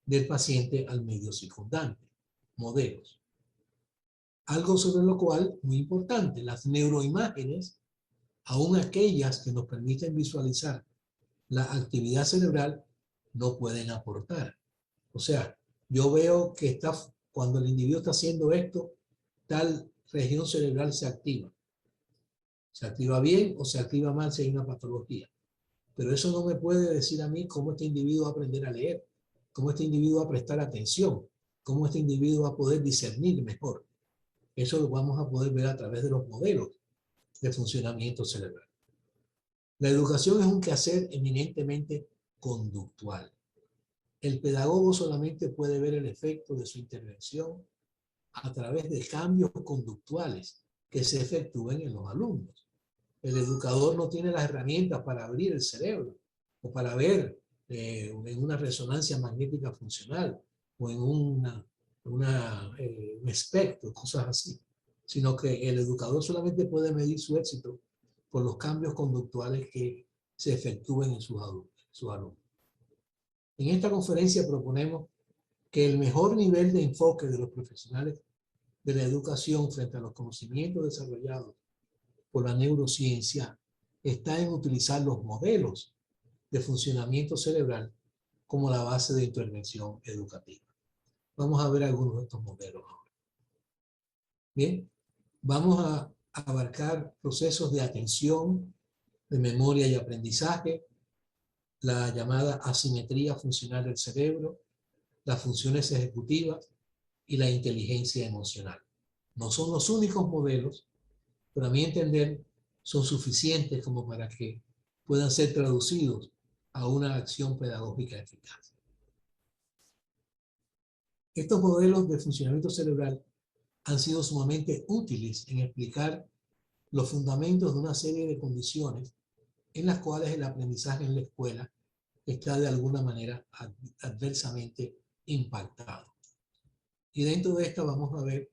B: del paciente al medio circundante. Modelos. Algo sobre lo cual, muy importante, las neuroimágenes, aun aquellas que nos permiten visualizar la actividad cerebral, no pueden aportar. O sea, yo veo que cuando el individuo está haciendo esto, tal región cerebral se activa. Se activa bien o se activa mal si hay una patología. Pero eso no me puede decir a mí cómo este individuo va a aprender a leer, cómo este individuo va a prestar atención, cómo este individuo va a poder discernir mejor. Eso lo vamos a poder ver a través de los modelos de funcionamiento cerebral. La educación es un quehacer eminentemente conductual. El pedagogo solamente puede ver el efecto de su intervención a través de cambios conductuales que se efectúen en los alumnos. El educador no tiene las herramientas para abrir el cerebro o para ver en una resonancia magnética funcional o en un espectro, cosas así, sino que el educador solamente puede medir su éxito por los cambios conductuales que se efectúen en sus alumnos. En esta conferencia proponemos que el mejor nivel de enfoque de los profesionales de la educación frente a los conocimientos desarrollados por la neurociencia está en utilizar los modelos de funcionamiento cerebral como la base de intervención educativa. Vamos a ver algunos de estos modelos ahora. Bien, vamos a abarcar procesos de atención, de memoria y aprendizaje, la llamada asimetría funcional del cerebro, las funciones ejecutivas y la inteligencia emocional. No son los únicos modelos, pero a mi entender son suficientes como para que puedan ser traducidos a una acción pedagógica eficaz. Estos modelos de funcionamiento cerebral han sido sumamente útiles en explicar los fundamentos de una serie de condiciones en las cuales el aprendizaje en la escuela está de alguna manera adversamente impactado. Y dentro de esta vamos a ver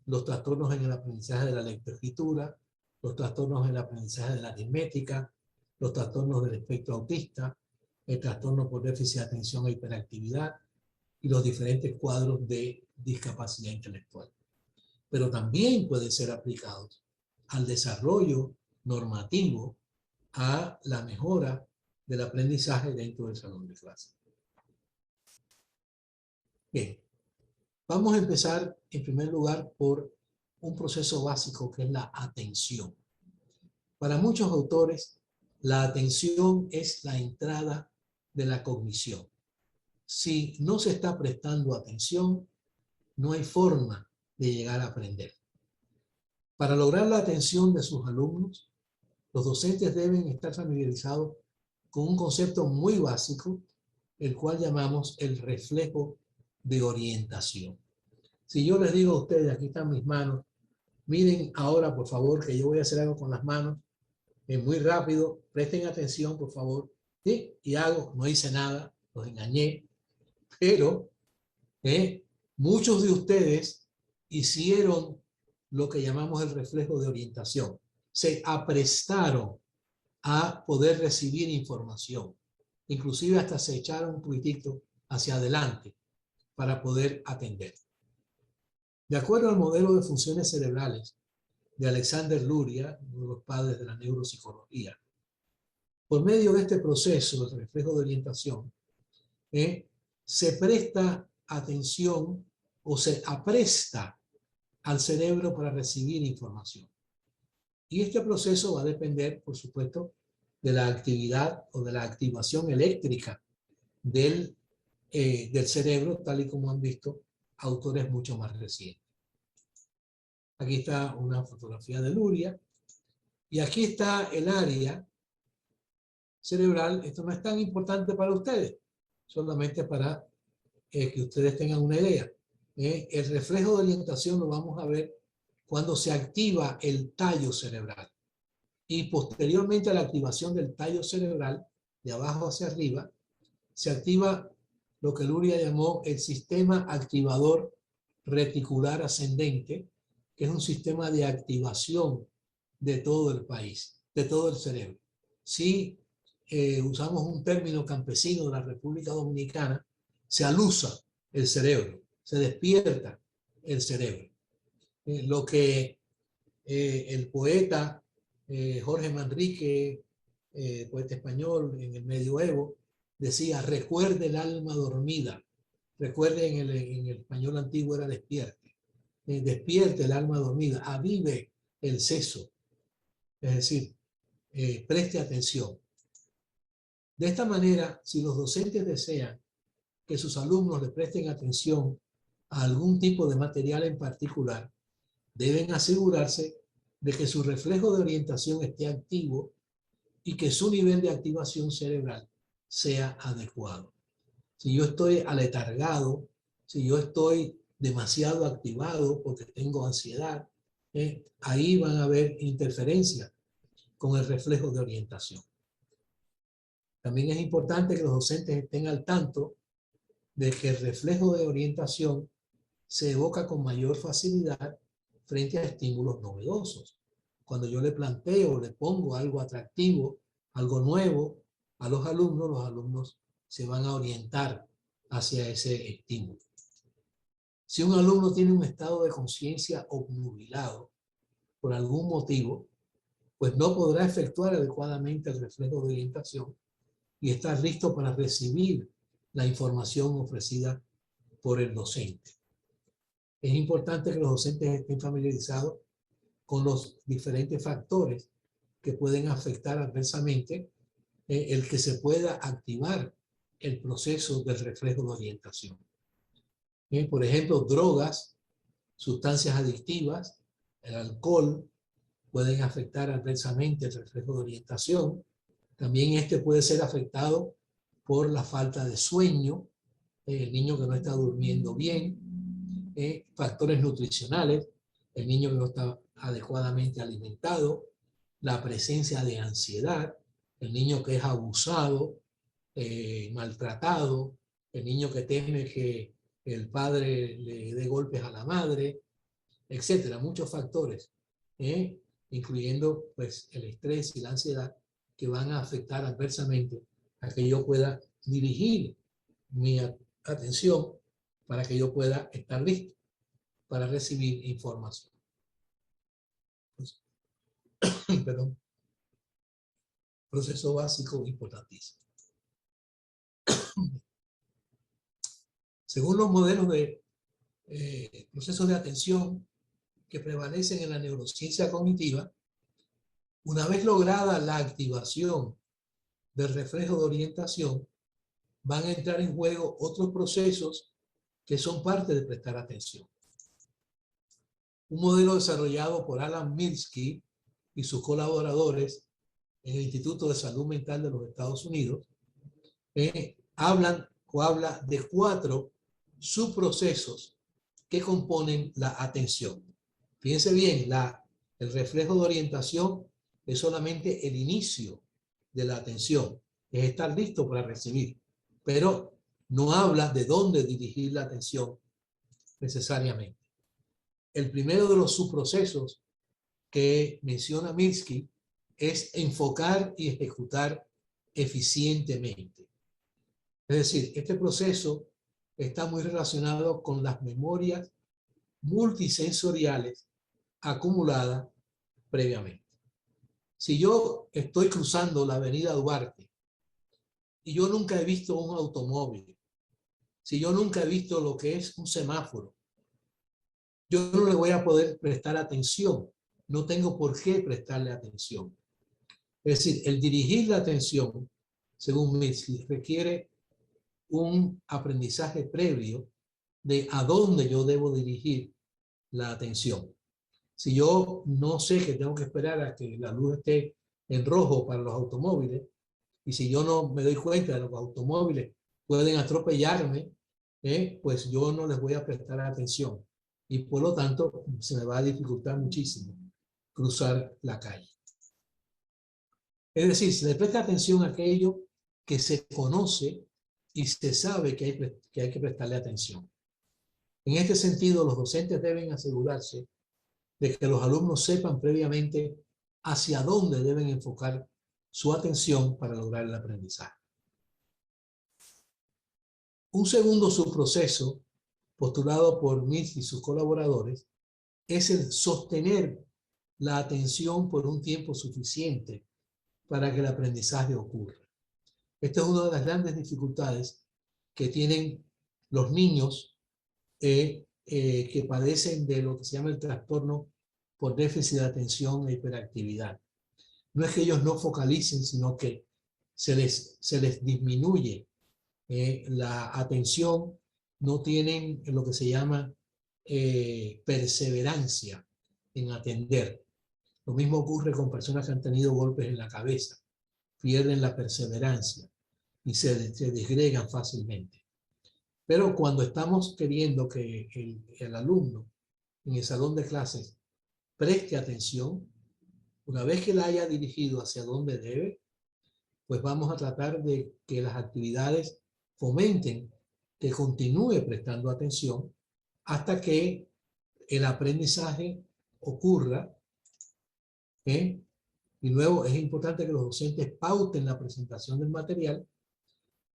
B: los trastornos en el aprendizaje de la lectoescritura, los trastornos en el aprendizaje de la aritmética, los trastornos del espectro autista, el trastorno por déficit de atención e hiperactividad y los diferentes cuadros de discapacidad intelectual. Pero también pueden ser aplicados al desarrollo normativo, a la mejora del aprendizaje dentro del salón de clase. Bien, vamos a empezar en primer lugar por un proceso básico que es la atención. Para muchos autores, la atención es la entrada de la cognición. Si no se está prestando atención, no hay forma de llegar a aprender. Para lograr la atención de sus alumnos, los docentes deben estar familiarizados con un concepto muy básico, el cual llamamos el reflejo de orientación. Si yo les digo a ustedes, aquí están mis manos, miren ahora por favor que yo voy a hacer algo con las manos, es muy rápido, presten atención por favor, ¿sí? Y hago, no hice nada, los engañé, pero muchos de ustedes hicieron lo que llamamos el reflejo de orientación, se aprestaron a poder recibir información, inclusive hasta se echaron un poquitito hacia adelante para poder atender. De acuerdo al modelo de funciones cerebrales de Alexander Luria, uno de los padres de la neuropsicología, por medio de este proceso de reflejo de orientación, se presta atención o se apresta al cerebro para recibir información. Y este proceso va a depender, por supuesto, de la actividad o de la activación eléctrica del cerebro, tal y como han visto autores mucho más recientes. Aquí está una fotografía de Luria, Y aquí está el área cerebral. Esto no es tan importante para ustedes, solamente para que ustedes tengan una idea. El reflejo de orientación lo vamos a ver cuando se activa el tallo cerebral. Y posteriormente a la activación del tallo cerebral, de abajo hacia arriba, se activa lo que Luria llamó el sistema activador reticular ascendente, que es un sistema de activación de todo el país, de todo el cerebro. Si usamos un término campesino de la República Dominicana, se alusa el cerebro, se despierta el cerebro. Lo que el poeta Jorge Manrique, poeta español en el medioevo, decía: recuerde el alma dormida. Recuerde, en el español antiguo era despierte. Despierte el alma dormida, avive el seso. Es decir, preste atención. De esta manera, si los docentes desean que sus alumnos le presten atención a algún tipo de material en particular, deben asegurarse de que su reflejo de orientación esté activo y que su nivel de activación cerebral sea adecuado. Si yo estoy aletargado, si yo estoy demasiado activado porque tengo ansiedad, ahí van a haber interferencias con el reflejo de orientación. También es importante que los docentes estén al tanto de que el reflejo de orientación se evoca con mayor facilidad frente a estímulos novedosos. Cuando yo le planteo, le pongo algo atractivo, algo nuevo a los alumnos se van a orientar hacia ese estímulo. Si un alumno tiene un estado de conciencia obnubilado por algún motivo, pues no podrá efectuar adecuadamente el reflejo de orientación y estar listo para recibir la información ofrecida por el docente. Es importante que los docentes estén familiarizados con los diferentes factores que pueden afectar adversamente el que se pueda activar el proceso del reflejo de orientación. Por ejemplo, drogas, sustancias adictivas, el alcohol, pueden afectar adversamente el reflejo de orientación. También este puede ser afectado por la falta de sueño, el niño que no está durmiendo bien, factores nutricionales, el niño que no está adecuadamente alimentado, la presencia de ansiedad, el niño que es abusado, maltratado, el niño que teme que el padre le dé golpes a la madre, etcétera. Muchos factores, incluyendo pues, el estrés y la ansiedad, que van a afectar adversamente a que yo pueda dirigir mi atención para que yo pueda estar listo para recibir información. Perdón. Proceso básico importantísimo. Según los modelos de procesos de atención que prevalecen en la neurociencia cognitiva, una vez lograda la activación del reflejo de orientación, van a entrar en juego otros procesos que son parte de prestar atención. Un modelo desarrollado por Alan Minsky y sus colaboradores en el Instituto de Salud Mental de los Estados Unidos habla de 4 subprocesos que componen la atención. Fíjense bien, el reflejo de orientación es solamente el inicio de la atención, es estar listo para recibir, pero no habla de dónde dirigir la atención necesariamente. El primero de los subprocesos que menciona Minsky es enfocar y ejecutar eficientemente. Es decir, este proceso está muy relacionado con las memorias multisensoriales acumuladas previamente. Si yo estoy cruzando la avenida Duarte y yo nunca he visto un automóvil, si yo nunca he visto lo que es un semáforo, yo no le voy a poder prestar atención. No tengo por qué prestarle atención. Es decir, el dirigir la atención, según Minsky, requiere un aprendizaje previo de a dónde yo debo dirigir la atención. Si yo no sé que tengo que esperar a que la luz esté en rojo para los automóviles, y si yo no me doy cuenta de que los automóviles pueden atropellarme, pues yo no les voy a prestar atención. Y por lo tanto, se me va a dificultar muchísimo cruzar la calle. Es decir, se le presta atención a aquello que se conoce y se sabe que hay que prestarle atención. En este sentido, los docentes deben asegurarse de que los alumnos sepan previamente hacia dónde deben enfocar su atención para lograr el aprendizaje. Un segundo subproceso, postulado por Mills y sus colaboradores, es el sostener la atención por un tiempo suficiente para que el aprendizaje ocurra. Esta es una de las grandes dificultades que tienen los niños que padecen de lo que se llama el trastorno por déficit de atención e hiperactividad. No es que ellos no focalicen, sino que se les disminuye la atención, no tienen lo que se llama perseverancia en atender. Lo mismo ocurre con personas que han tenido golpes en la cabeza, pierden la perseverancia y se desgregan fácilmente. Pero cuando estamos queriendo que el alumno en el salón de clases preste atención, una vez que la haya dirigido hacia donde debe, pues vamos a tratar de que las actividades fomenten que continúe prestando atención hasta que el aprendizaje ocurra. Y luego es importante que los docentes pauten la presentación del material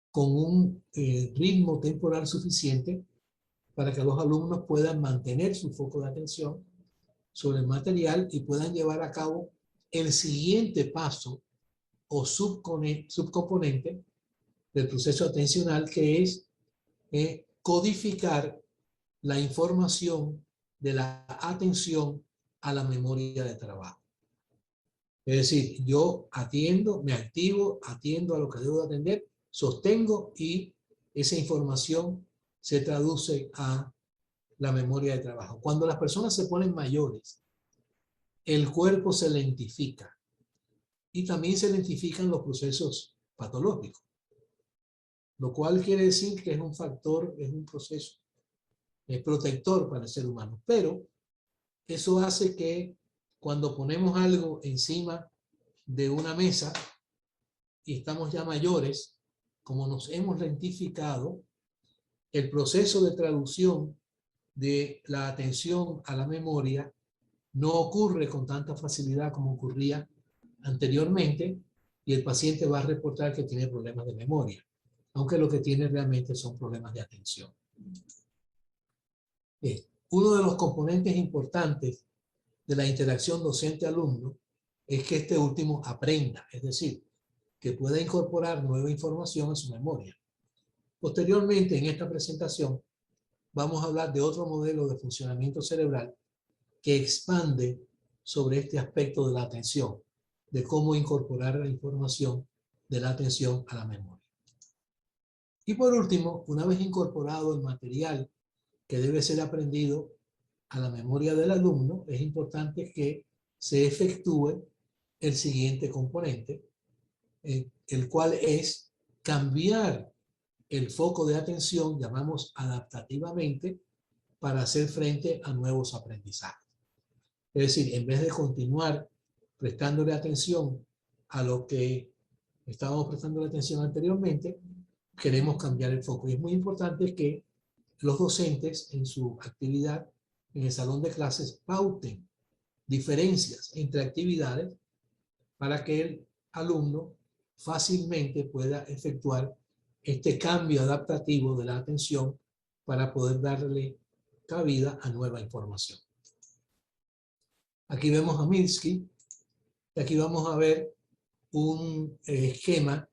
B: con un ritmo temporal suficiente para que los alumnos puedan mantener su foco de atención sobre el material y puedan llevar a cabo el siguiente paso o subcomponente del proceso atencional, que es codificar la información de la atención a la memoria de trabajo. Es decir, yo me activo, atiendo a lo que debo atender, sostengo y esa información se traduce a la memoria de trabajo. Cuando las personas se ponen mayores, el cuerpo se lentifica y también se lentifican los procesos patológicos, lo cual quiere decir que es un factor, es un proceso protector para el ser humano. Pero eso hace que cuando ponemos algo encima de una mesa y estamos ya mayores, como nos hemos lentificado, el proceso de traducción de la atención a la memoria no ocurre con tanta facilidad como ocurría anteriormente, y el paciente va a reportar que tiene problemas de memoria, aunque lo que tiene realmente son problemas de atención. Uno de los componentes importantes de la interacción docente-alumno es que este último aprenda, es decir, que pueda incorporar nueva información a su memoria. Posteriormente, en esta presentación, vamos a hablar de otro modelo de funcionamiento cerebral que expande sobre este aspecto de la atención, de cómo incorporar la información de la atención a la memoria. Y por último, una vez incorporado el material que debe ser aprendido a la memoria del alumno, es importante que se efectúe el siguiente componente, el cual es cambiar el foco de atención, llamamos adaptativamente, para hacer frente a nuevos aprendizajes. Es decir, en vez de continuar prestándole atención a lo que estábamos prestando atención anteriormente, queremos cambiar el foco. Y es muy importante que los docentes en su actividad en el salón de clases pauten diferencias entre actividades para que el alumno fácilmente pueda efectuar este cambio adaptativo de la atención para poder darle cabida a nueva información. Aquí vemos a Minsky, y aquí vamos a ver un esquema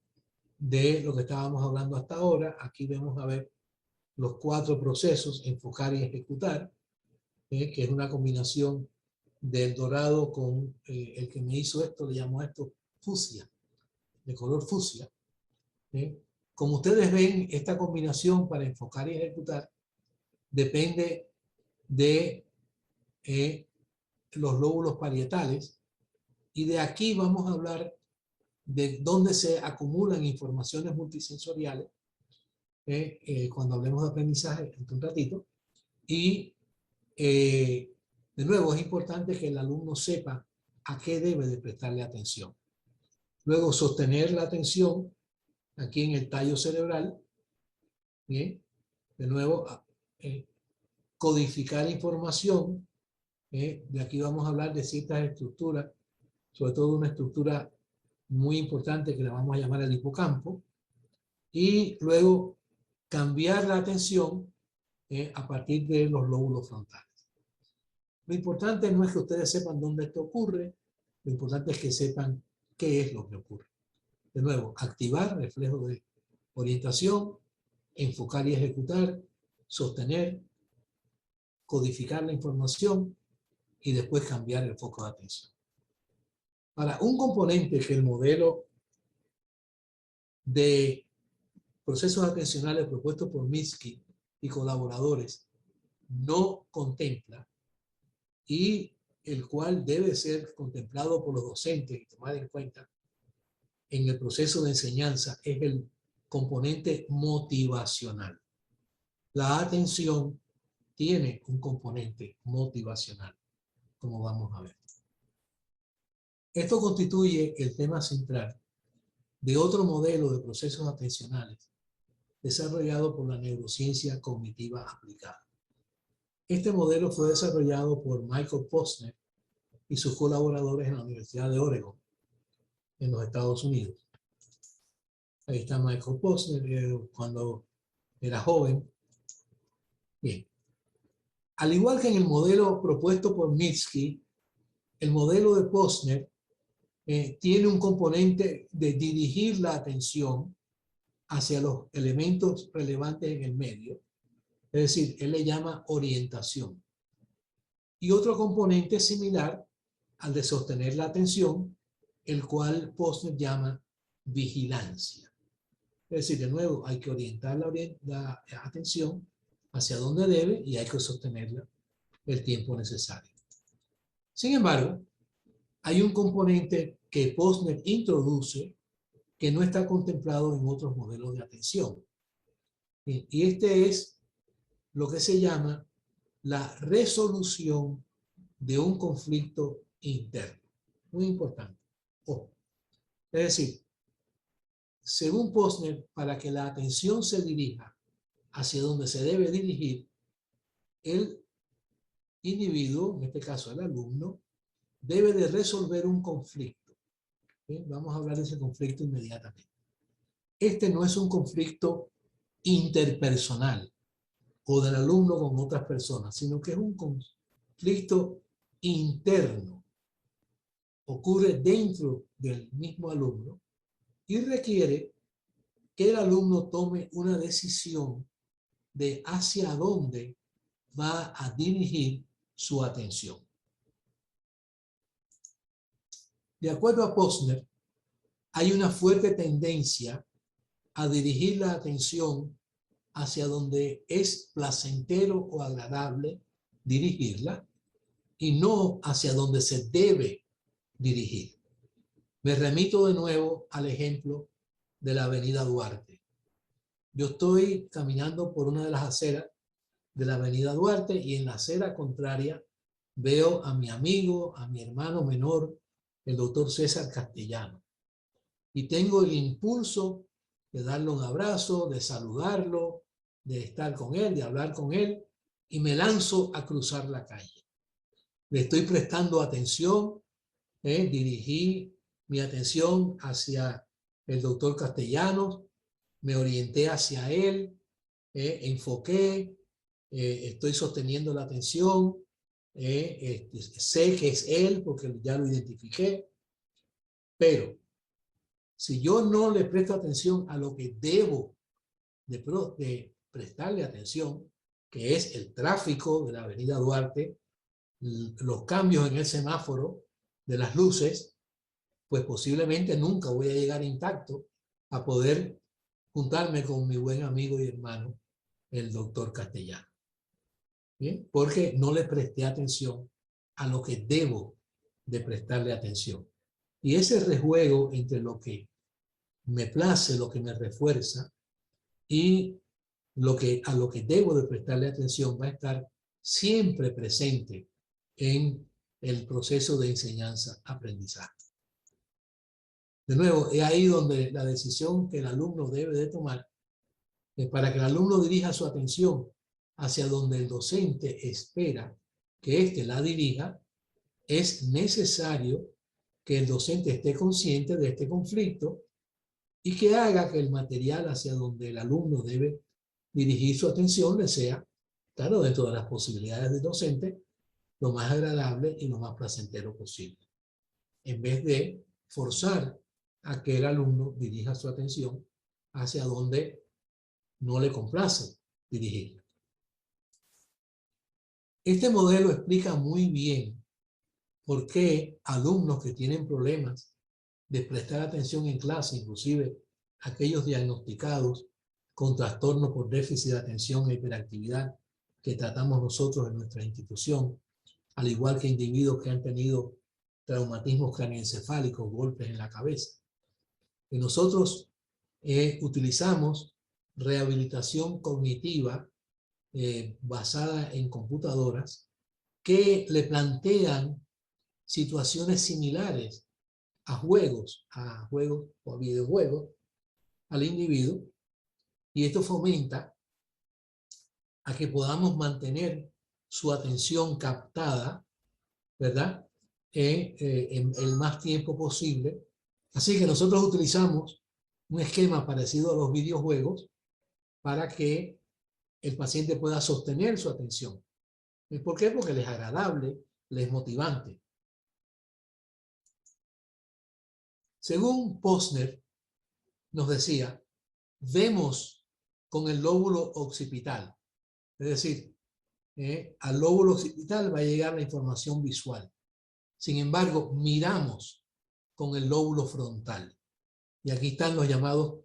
B: de lo que estábamos hablando hasta ahora. Aquí vamos a ver los 4 procesos: enfocar y ejecutar, que es una combinación del dorado con el que me hizo esto, le llamo esto fucsia, de color fucsia. Como ustedes ven, esta combinación para enfocar y ejecutar depende de los lóbulos parietales, y de aquí vamos a hablar de dónde se acumulan informaciones multisensoriales, cuando hablemos de aprendizaje en un ratito. Y de nuevo es importante que el alumno sepa a qué debe de prestarle atención. Luego sostener la atención aquí en el tallo cerebral. Bien, de nuevo codificar información. De aquí vamos a hablar de ciertas estructuras, sobre todo una estructura muy importante que la vamos a llamar el hipocampo, y luego cambiar la atención a partir de los lóbulos frontales. Lo importante no es que ustedes sepan dónde esto ocurre, lo importante es que sepan qué es lo que ocurre. De nuevo, activar reflejo de orientación, enfocar y ejecutar, sostener, codificar la información y después cambiar el foco de atención. Para un componente que el modelo de procesos atencionales propuestos por Minsky y colaboradores no contempla, y el cual debe ser contemplado por los docentes y tomar en cuenta en el proceso de enseñanza, es el componente motivacional. La atención tiene un componente motivacional, como vamos a ver. Esto constituye el tema central de otro modelo de procesos atencionales desarrollado por la neurociencia cognitiva aplicada. Este modelo fue desarrollado por Michael Posner y sus colaboradores en la Universidad de Oregon, en los Estados Unidos. Ahí está Michael Posner cuando era joven. Bien. Al igual que en el modelo propuesto por Minsky, el modelo de Posner tiene un componente de dirigir la atención hacia los elementos relevantes en el medio. Es decir, él le llama orientación. Y otro componente similar al de sostener la atención, el cual Posner llama vigilancia. Es decir, de nuevo, hay que orientar la atención hacia donde debe y hay que sostenerla el tiempo necesario. Sin embargo, hay un componente que Posner introduce que no está contemplado en otros modelos de atención. Y este es lo que se llama la resolución de un conflicto interno. Muy importante. Ojo. Es decir, según Posner, para que la atención se dirija hacia donde se debe dirigir, el individuo, en este caso el alumno, debe de resolver un conflicto. ¿Bien? Vamos a hablar de ese conflicto inmediatamente. Este no es un conflicto interpersonal o del alumno con otras personas, sino que es un conflicto interno. Ocurre dentro del mismo alumno y requiere que el alumno tome una decisión de hacia dónde va a dirigir su atención. De acuerdo a Posner, hay una fuerte tendencia a dirigir la atención hacia donde es placentero o agradable dirigirla y no hacia donde se debe dirigir. Me remito de nuevo al ejemplo de la avenida Duarte. Yo estoy caminando por una de las aceras de la avenida Duarte y en la acera contraria veo a mi amigo, a mi hermano menor, el doctor César Castellano. Y tengo el impulso de darle un abrazo, de saludarlo, de estar con él, de hablar con él, y me lanzo a cruzar la calle. Le estoy prestando atención, dirigí mi atención hacia el doctor Castellanos, me orienté hacia él, enfoqué, estoy sosteniendo la atención, sé que es él porque ya lo identifiqué, pero si yo no le presto atención a lo que debo de prestarle atención, que es el tráfico de la avenida Duarte, los cambios en el semáforo de las luces, pues posiblemente nunca voy a llegar intacto a poder juntarme con mi buen amigo y hermano, el doctor Castellano. ¿Bien? Porque no le presté atención a lo que debo de prestarle atención. Y ese rejuego entre lo que me place, lo que me refuerza y a lo que debo de prestarle atención va a estar siempre presente en el proceso de enseñanza-aprendizaje. De nuevo, es ahí donde la decisión que el alumno debe de tomar es para que el alumno dirija su atención hacia donde el docente espera que éste la dirija. Es necesario que el docente esté consciente de este conflicto y que haga que el material hacia donde el alumno debe dirigir su atención le sea, claro, dentro de las posibilidades del docente, lo más agradable y lo más placentero posible, en vez de forzar a que el alumno dirija su atención hacia donde no le complace dirigirla. Este modelo explica muy bien por qué alumnos que tienen problemas de prestar atención en clase, inclusive aquellos diagnosticados con trastorno por déficit de atención e hiperactividad que tratamos nosotros en nuestra institución, al igual que individuos que han tenido traumatismos craneoencefálicos, golpes en la cabeza. Y nosotros utilizamos rehabilitación cognitiva basada en computadoras que le plantean situaciones similares a juegos o a videojuegos al individuo, y esto fomenta a que podamos mantener su atención captada, ¿verdad? En el más tiempo posible. Así que nosotros utilizamos un esquema parecido a los videojuegos para que el paciente pueda sostener su atención. ¿Por qué? Porque le es agradable, le es motivante. Según Posner, nos decía, vemos con el lóbulo occipital. Es decir, al lóbulo occipital va a llegar la información visual. Sin embargo, miramos con el lóbulo frontal. Y aquí están los llamados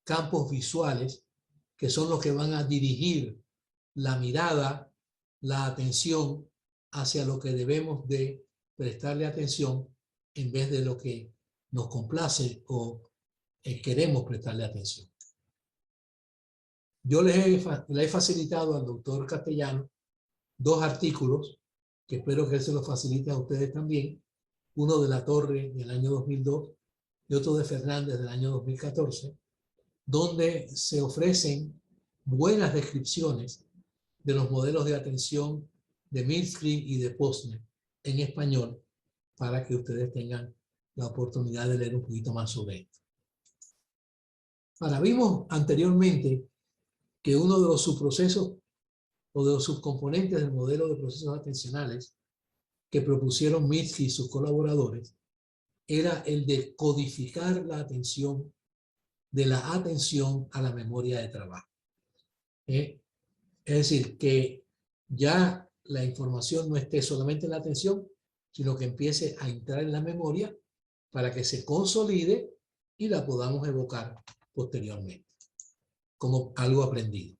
B: campos visuales, que son los que van a dirigir la mirada, la atención hacia lo que debemos de prestarle atención en vez de lo que nos complace o queremos prestarle atención. Yo le he facilitado al doctor Castellano 2 artículos, que espero que él se los facilite a ustedes también, uno de La Torre del año 2002 y otro de Fernández del año 2014, donde se ofrecen buenas descripciones de los modelos de atención de Milstein y de Posner en español, para que ustedes tengan la oportunidad de leer un poquito más sobre esto. Ahora, vimos anteriormente que uno de los subprocesos o de los subcomponentes del modelo de procesos atencionales que propusieron Milstein y sus colaboradores era el de codificar la atención de la atención a la memoria de trabajo. Es decir, que ya la información no esté solamente en la atención, sino que empiece a entrar en la memoria para que se consolide y la podamos evocar posteriormente como algo aprendido.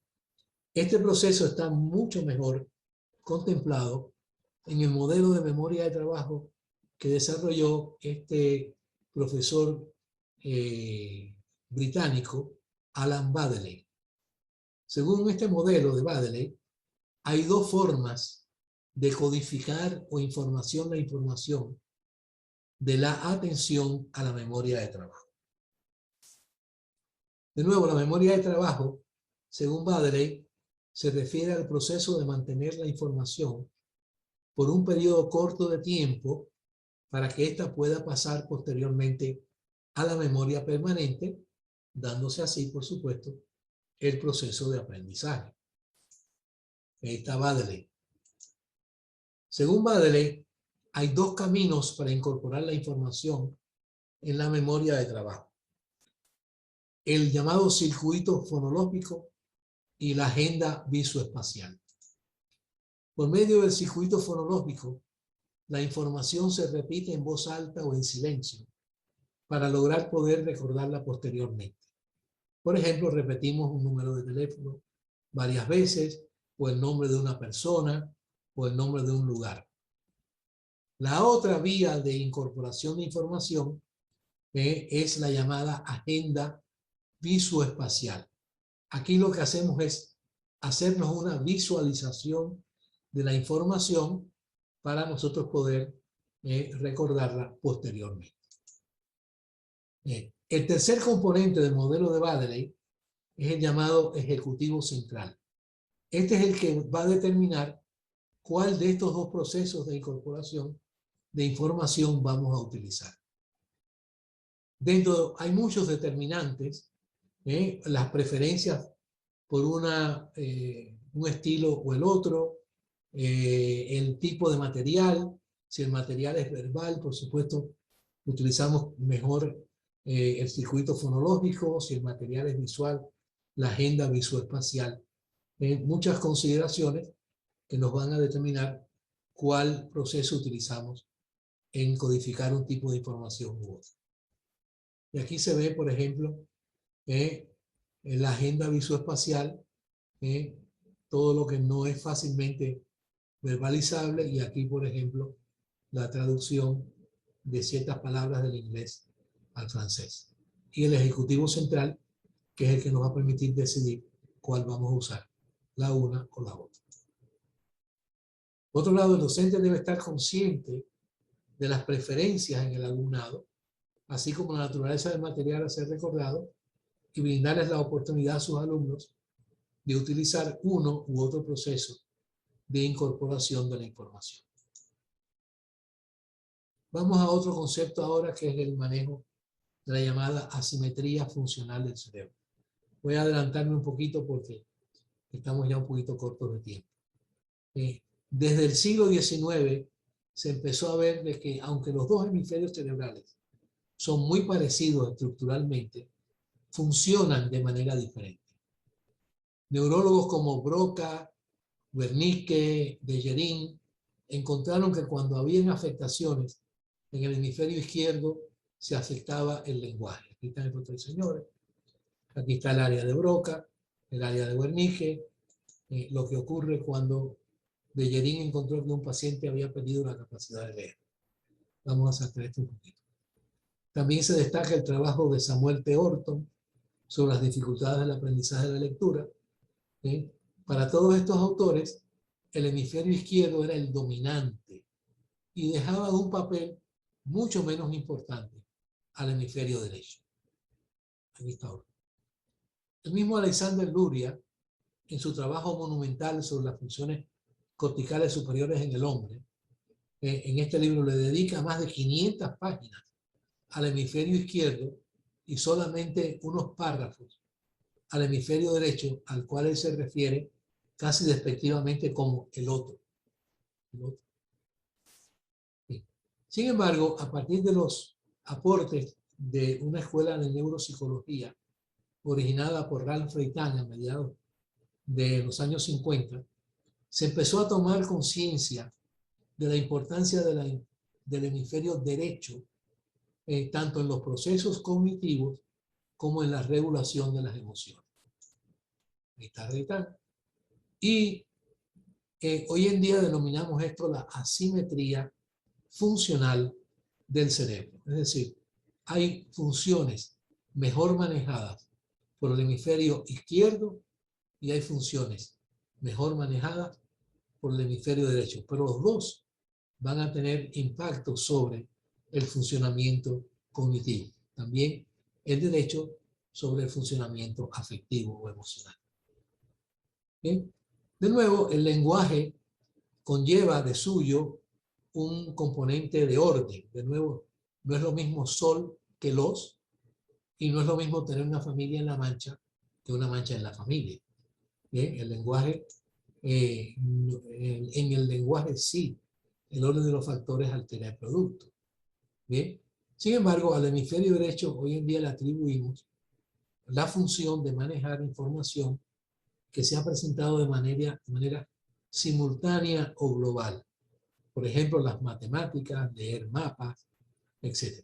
B: Este proceso está mucho mejor contemplado en el modelo de memoria de trabajo que desarrolló este profesor británico Alan Baddeley. Según este modelo de Baddeley, hay 2 formas de codificar la información de la atención a la memoria de trabajo. De nuevo, la memoria de trabajo, según Baddeley, se refiere al proceso de mantener la información por un periodo corto de tiempo para que ésta pueda pasar posteriormente a la memoria permanente, dándose así, por supuesto, el proceso de aprendizaje. Ahí está Baddeley. Según Baddeley, hay 2 caminos para incorporar la información en la memoria de trabajo: el llamado circuito fonológico y la agenda visoespacial. Por medio del circuito fonológico, la información se repite en voz alta o en silencio para lograr poder recordarla posteriormente. Por ejemplo, repetimos un número de teléfono varias veces, o el nombre de una persona, o el nombre de un lugar. La otra vía de incorporación de información es la llamada agenda visoespacial. Aquí lo que hacemos es hacernos una visualización de la información para nosotros poder recordarla posteriormente. El tercer componente del modelo de Baddeley es el llamado ejecutivo central. Este es el que va a determinar cuál de estos dos procesos de incorporación de información vamos a utilizar. Hay muchos determinantes, las preferencias por un estilo o el otro, el tipo de material, si el material es verbal, por supuesto, utilizamos mejor el circuito fonológico, si el material es visual, la agenda visoespacial. Muchas consideraciones que nos van a determinar cuál proceso utilizamos en codificar un tipo de información u otro. Y aquí se ve, por ejemplo, en la agenda visoespacial, todo lo que no es fácilmente verbalizable, y aquí, por ejemplo, la traducción de ciertas palabras del inglés al francés. Y el ejecutivo central, que es el que nos va a permitir decidir cuál vamos a usar, la una o la otra. Por otro lado, el docente debe estar consciente de las preferencias en el alumnado, así como la naturaleza del material a ser recordado, y brindarles la oportunidad a sus alumnos de utilizar uno u otro proceso de incorporación de la información. Vamos a otro concepto ahora, que es el manejo de la llamada asimetría funcional del cerebro. Voy a adelantarme un poquito porque estamos ya un poquito cortos de tiempo. Desde el siglo XIX se empezó a ver de que, aunque los dos hemisferios cerebrales son muy parecidos estructuralmente, funcionan de manera diferente. Neurólogos como Broca, Wernicke, Dejerin encontraron que cuando habían afectaciones en el hemisferio izquierdo se afectaba el lenguaje. Aquí están estos tres señores. Aquí está el área de Broca, el área de Wernicke, lo que ocurre cuando Dejerin encontró que un paciente había perdido la capacidad de leer. Vamos a sacar esto un poquito. También se destaca el trabajo de Samuel T. Orton sobre las dificultades del aprendizaje de la lectura. Para todos estos autores, el hemisferio izquierdo era el dominante y dejaba un papel mucho menos importante al hemisferio derecho. Aquí está Orton. El mismo Alexander Luria, en su trabajo monumental sobre las funciones corticales superiores en el hombre, en este libro le dedica más de 500 páginas al hemisferio izquierdo y solamente unos párrafos al hemisferio derecho, al cual él se refiere casi despectivamente como el otro. El otro. Sí. Sin embargo, a partir de los aportes de una escuela de neuropsicología originada por Ralph Reitan a mediados de los años 50, se empezó a tomar conciencia de la importancia del hemisferio derecho, tanto en los procesos cognitivos como en la regulación de las emociones. Y hoy en día denominamos esto la asimetría funcional del cerebro. Es decir, hay funciones mejor manejadas por el hemisferio izquierdo y hay funciones mejor manejadas por el hemisferio derecho, pero los dos van a tener impacto sobre el funcionamiento cognitivo. También el derecho sobre el funcionamiento afectivo o emocional. ¿Bien? De nuevo, el lenguaje conlleva de suyo un componente de orden. De nuevo, no es lo mismo sol que los, y no es lo mismo tener una familia en La Mancha que una mancha en la familia. ¿Bien? El lenguaje, en el lenguaje sí, el orden de los factores altera el producto. ¿Bien? Sin embargo, al hemisferio derecho hoy en día le atribuimos la función de manejar información que se ha presentado de manera simultánea o global. Por ejemplo, las matemáticas, leer mapas, etc.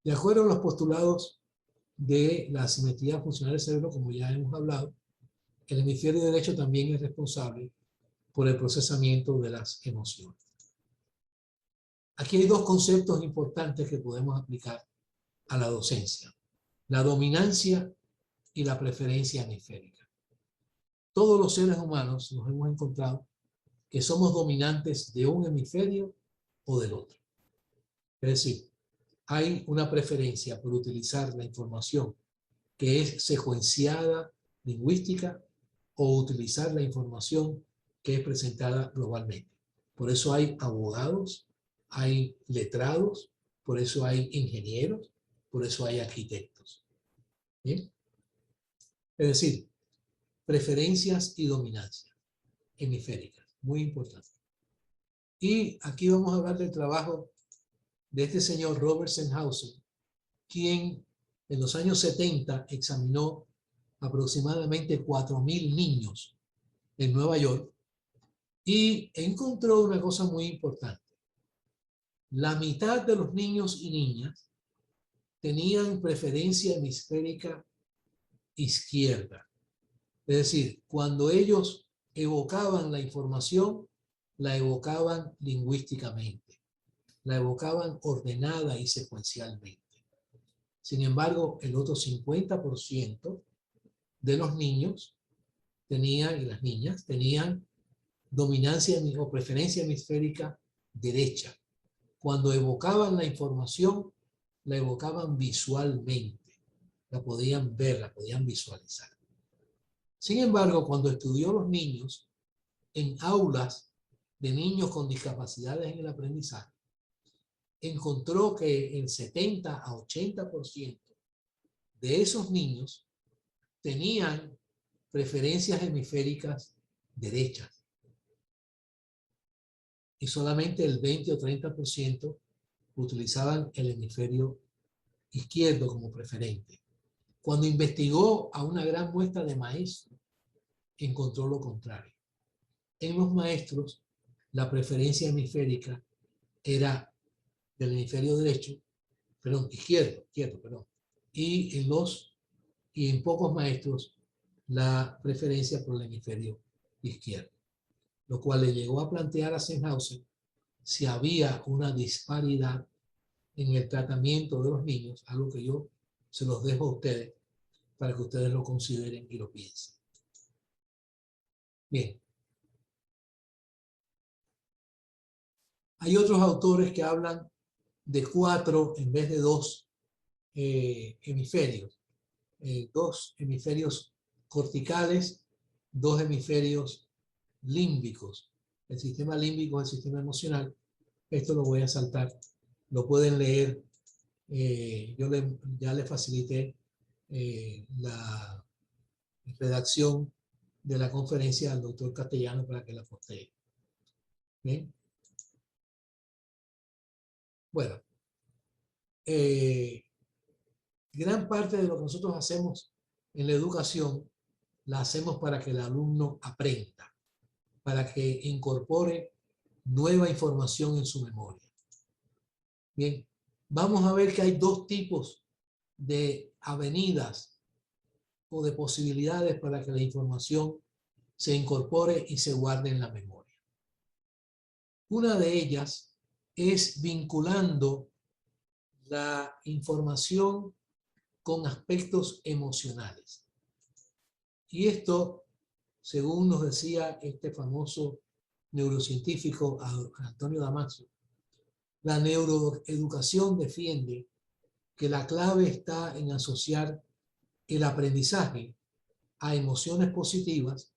B: De acuerdo a los postulados de la asimetría funcional del cerebro, como ya hemos hablado, el hemisferio derecho también es responsable por el procesamiento de las emociones. Aquí hay dos conceptos importantes que podemos aplicar a la docencia: la dominancia y la preferencia hemisférica. Todos los seres humanos nos hemos encontrado que somos dominantes de un hemisferio o del otro. Es decir, hay una preferencia por utilizar la información que es secuenciada lingüística o utilizar la información que es presentada globalmente. Por eso hay abogados, hay letrados, por eso hay ingenieros, por eso hay arquitectos. ¿Bien? Es decir, preferencias y dominancia hemisféricas, muy importante. Y aquí vamos a hablar del trabajo de este señor Robert Sennhausen, quien en los años 70 examinó aproximadamente 4.000 niños en Nueva York y encontró una cosa muy importante. La mitad de los niños y niñas tenían preferencia hemisférica izquierda. Es decir, cuando ellos evocaban la información, la evocaban lingüísticamente, la evocaban ordenada y secuencialmente. Sin embargo, el otro 50% de los niños tenían, y las niñas tenían, dominancia o preferencia hemisférica derecha. Cuando evocaban la información, la evocaban visualmente, la podían ver, la podían visualizar. Sin embargo, cuando estudió los niños en aulas de niños con discapacidades en el aprendizaje, encontró que el 70 a 80% de esos niños tenían preferencias hemisféricas derechas y solamente el 20 o 30% utilizaban el hemisferio izquierdo como preferente. Cuando investigó a una gran muestra de maestros, encontró lo contrario. En los maestros, la preferencia hemisférica era del hemisferio derecho, izquierdo, y en pocos maestros la preferencia por el hemisferio izquierdo, lo cual le llegó a plantear a Sennhausen si había una disparidad en el tratamiento de los niños, algo que yo se los dejo a ustedes para que ustedes lo consideren y lo piensen. Bien. Hay otros autores que hablan de 4 en vez de 2 hemisferios. 2 hemisferios corticales, 2 hemisferios límbicos. El sistema límbico es el sistema emocional. Esto lo voy a saltar. Lo pueden leer. Ya le facilité la redacción de la conferencia al doctor Castellano para que la postee. Bien. Bueno, gran parte de lo que nosotros hacemos en la educación la hacemos para que el alumno aprenda, para que incorpore nueva información en su memoria. Bien, vamos a ver que hay 2 tipos de avenidas o de posibilidades para que la información se incorpore y se guarde en la memoria. Una de ellas es vinculando la información con aspectos emocionales. Y esto, según nos decía este famoso neurocientífico Antonio Damasio, la neuroeducación defiende que la clave está en asociar el aprendizaje a emociones positivas,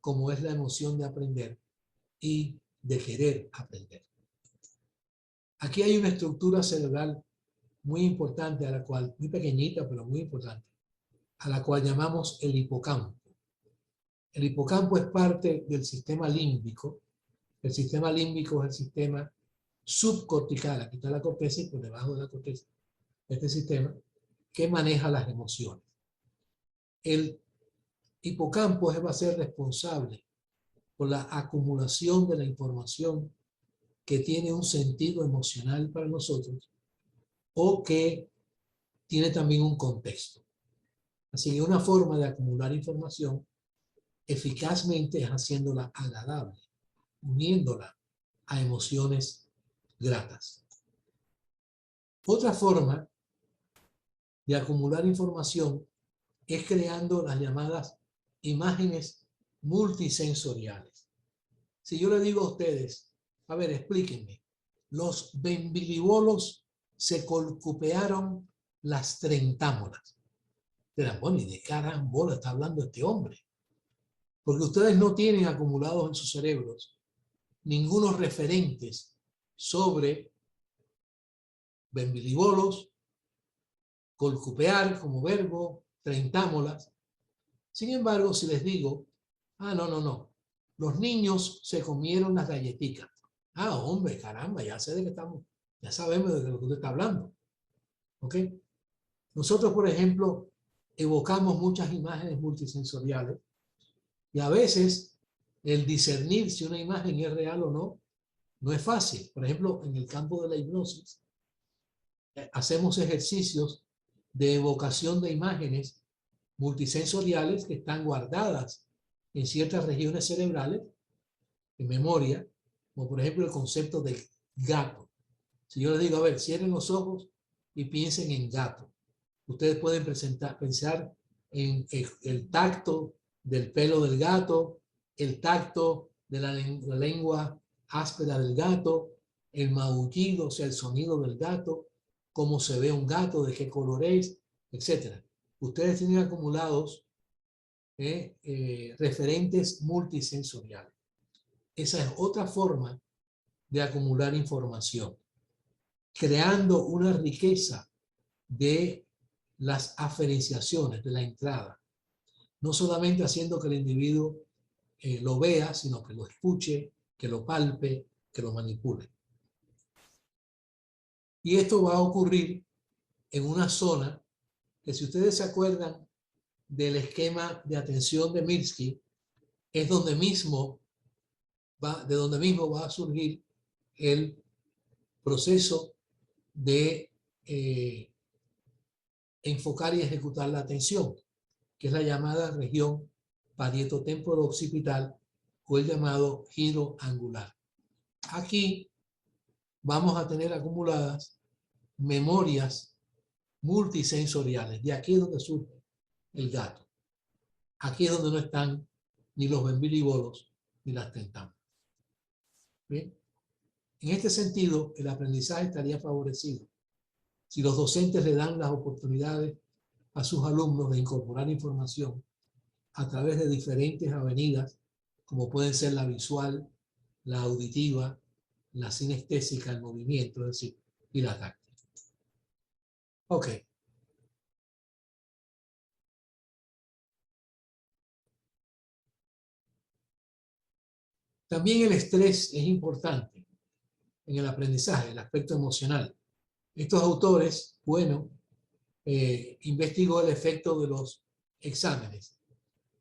B: como es la emoción de aprender y de querer aprender. Aquí hay una estructura cerebral muy importante, a la cual, muy pequeñita, pero muy importante, a la cual llamamos el hipocampo. El hipocampo es parte del sistema límbico. El sistema límbico es el sistema subcortical, aquí está la corteza y por debajo de la corteza, este sistema que maneja las emociones. El hipocampo va a ser responsable por la acumulación de la información que tiene un sentido emocional para nosotros o que tiene también un contexto. Así que una forma de acumular información eficazmente es haciéndola agradable, uniéndola a emociones gratas. Otra forma de acumular información es creando las llamadas imágenes multisensoriales. Si yo le digo a ustedes, a ver, explíquenme, los bembilibolos se colcupearon las trentámolas. Dirán, bueno, ¿y de qué carambola está hablando este hombre? Porque ustedes no tienen acumulados en sus cerebros ningunos referentes sobre bembilibolos, colcupear como verbo, trentámolas. Sin embargo, si les digo, no, los niños se comieron las galletitas. Ah, hombre, caramba, ya sé de qué estamos, ya sabemos de lo que usted está hablando. ¿Ok? Nosotros, por ejemplo, evocamos muchas imágenes multisensoriales y a veces el discernir si una imagen es real o no, no es fácil. Por ejemplo, en el campo de la hipnosis, hacemos ejercicios de evocación de imágenes multisensoriales que están guardadas en ciertas regiones cerebrales, en memoria, como por ejemplo el concepto del gato. Si yo les digo, a ver, cierren los ojos y piensen en gato. Ustedes pueden pensar en el tacto del pelo del gato, el tacto de la lengua áspera del gato, el maullido, o sea, el sonido del gato, cómo se ve un gato, de qué color es, etc. Ustedes tienen acumulados referentes multisensoriales. Esa es otra forma de acumular información, creando una riqueza de las aferenciaciones, de la entrada. No solamente haciendo que el individuo lo vea, sino que lo escuche, que lo palpe, que lo manipule. Y esto va a ocurrir en una zona que, si ustedes se acuerdan del esquema de atención de Mirsky, es de donde mismo va a surgir el proceso de enfocar y ejecutar la atención, que es la llamada región parietotemporo-occipital o el llamado giro angular. Aquí vamos a tener acumuladas memorias multisensoriales. De aquí es donde surge el gato. Aquí es donde no están ni los bembilibolos ni las tentámolas. ¿Bien? En este sentido, el aprendizaje estaría favorecido si los docentes le dan las oportunidades a sus alumnos de incorporar información a través de diferentes avenidas, como pueden ser la visual, la auditiva, la sinestésica, el movimiento, es decir, y la táctil. Ok. También el estrés es importante en el aprendizaje, el aspecto emocional. Estos autores, investigó el efecto de los exámenes.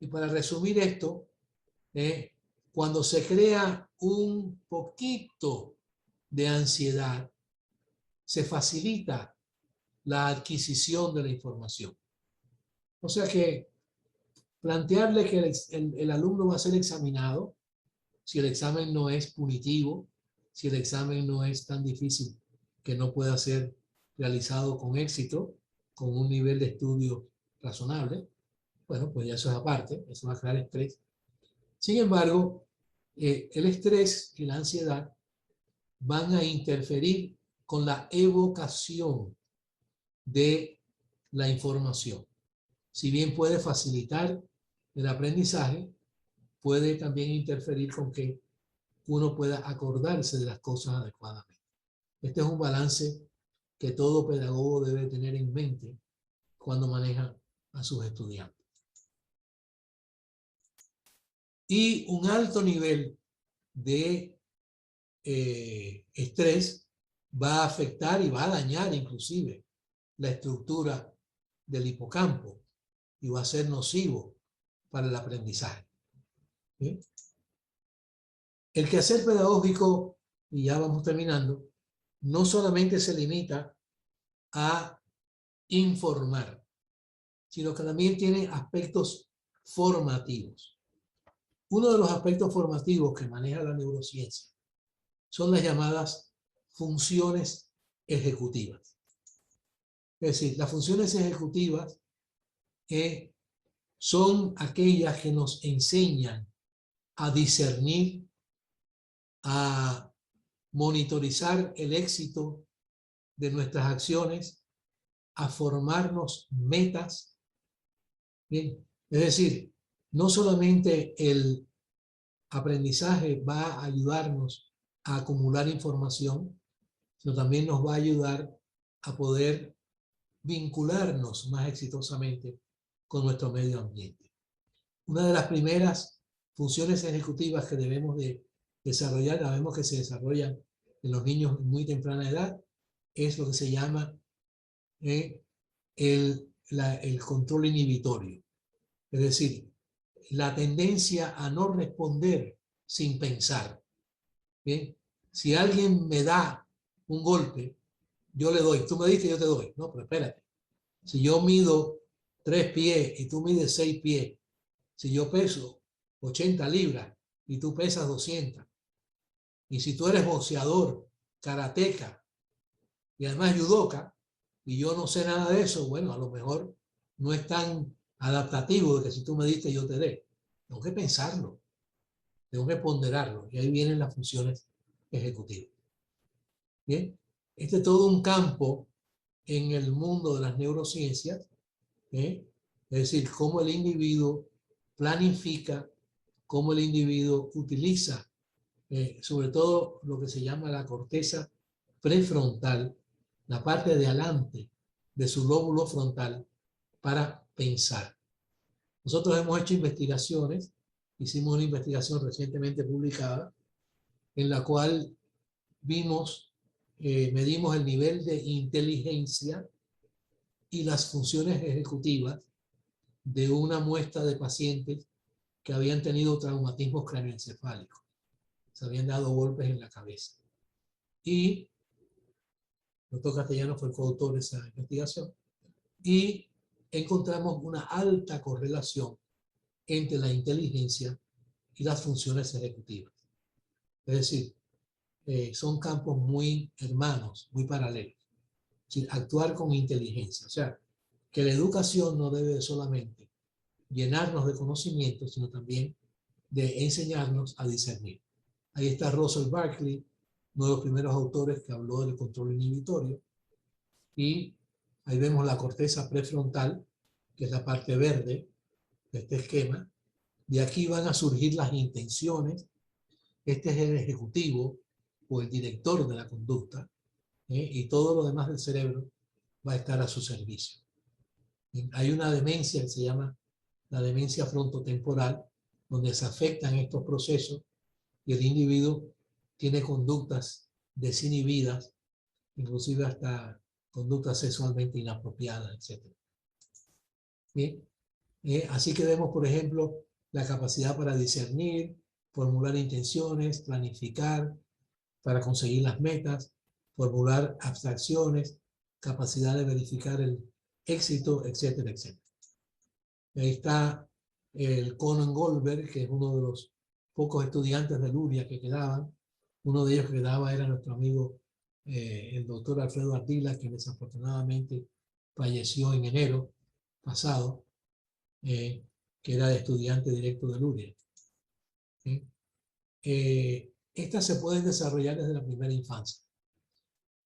B: Y para resumir esto, cuando se crea un poquito de ansiedad, se facilita la adquisición de la información. O sea que plantearle que el alumno va a ser examinado, si el examen no es punitivo, si el examen no es tan difícil que no pueda ser realizado con éxito, con un nivel de estudio razonable, bueno, pues ya eso es aparte, eso va a crear estrés. Sin embargo, el estrés y la ansiedad van a interferir con la evocación de la información. Si bien puede facilitar el aprendizaje, puede también interferir con que uno pueda acordarse de las cosas adecuadamente. Este es un balance que todo pedagogo debe tener en mente cuando maneja a sus estudiantes. Y un alto nivel de estrés va a afectar y va a dañar inclusive la estructura del hipocampo y va a ser nocivo para el aprendizaje. ¿Sí? El quehacer pedagógico, y ya vamos terminando, no solamente se limita a informar, sino que también tiene aspectos formativos. Uno de los aspectos formativos que maneja la neurociencia son las llamadas funciones ejecutivas. Es decir, las funciones ejecutivas son aquellas que nos enseñan a discernir, a monitorizar el éxito de nuestras acciones, a formarnos metas. Bien, es decir, no solamente el aprendizaje va a ayudarnos a acumular información, sino también nos va a ayudar a poder vincularnos más exitosamente con nuestro medio ambiente. Una de las primeras funciones ejecutivas que debemos de desarrollar, sabemos que se desarrollan en los niños en muy temprana edad, es lo que se llama el control inhibitorio. Es decir, la tendencia a no responder sin pensar. ¿Bien? Si alguien me da un golpe, yo le doy. Tú me diste, yo te doy. No, pero espérate. Si yo mido 3 pies y tú mides 6 pies, si yo peso 80 libras y tú pesas 200, y si tú eres boxeador, karateca y además judoka, y yo no sé nada de eso, bueno, a lo mejor no es tan adaptativo de que si tú me diste, yo te dé. Tengo que pensarlo, tengo que ponderarlo, y ahí vienen las funciones ejecutivas. Bien, este es todo un campo en el mundo de las neurociencias, es decir, cómo el individuo planifica, cómo el individuo utiliza, sobre todo lo que se llama la corteza prefrontal, la parte de adelante de su lóbulo frontal, para pensar. Nosotros hemos hecho investigaciones, hicimos una investigación recientemente publicada, en la cual medimos el nivel de inteligencia y las funciones ejecutivas de una muestra de pacientes que habían tenido traumatismos craneoencefálicos. Se habían dado golpes en la cabeza. Y el doctor Castellano fue el coautor de esa investigación. Y encontramos una alta correlación entre la inteligencia y las funciones ejecutivas. Es decir, son campos muy hermanos, muy paralelos. Es decir, actuar con inteligencia. O sea, que la educación no debe solamente llenarnos de conocimientos, sino también de enseñarnos a discernir. Ahí está Russell Barkley, uno de los primeros autores que habló del control inhibitorio. Y ahí vemos la corteza prefrontal, que es la parte verde de este esquema. De aquí van a surgir las intenciones. Este es el ejecutivo o el director de la conducta, y todo lo demás del cerebro va a estar a su servicio. Hay una demencia que se llama la demencia frontotemporal, donde se afectan estos procesos y el individuo tiene conductas desinhibidas, inclusive hasta conductas sexualmente inapropiadas, etc. ¿Bien? Así que vemos, por ejemplo, la capacidad para discernir, formular intenciones, planificar para conseguir las metas, formular abstracciones, capacidad de verificar el éxito, etcétera, etcétera. Ahí está el Conan Goldberg, que es uno de los pocos estudiantes de Luria que quedaban. Uno de ellos que quedaba era nuestro amigo, el doctor Alfredo Ardila, quien desafortunadamente falleció en enero pasado, que era estudiante directo de Luria. Estas se pueden desarrollar desde la primera infancia.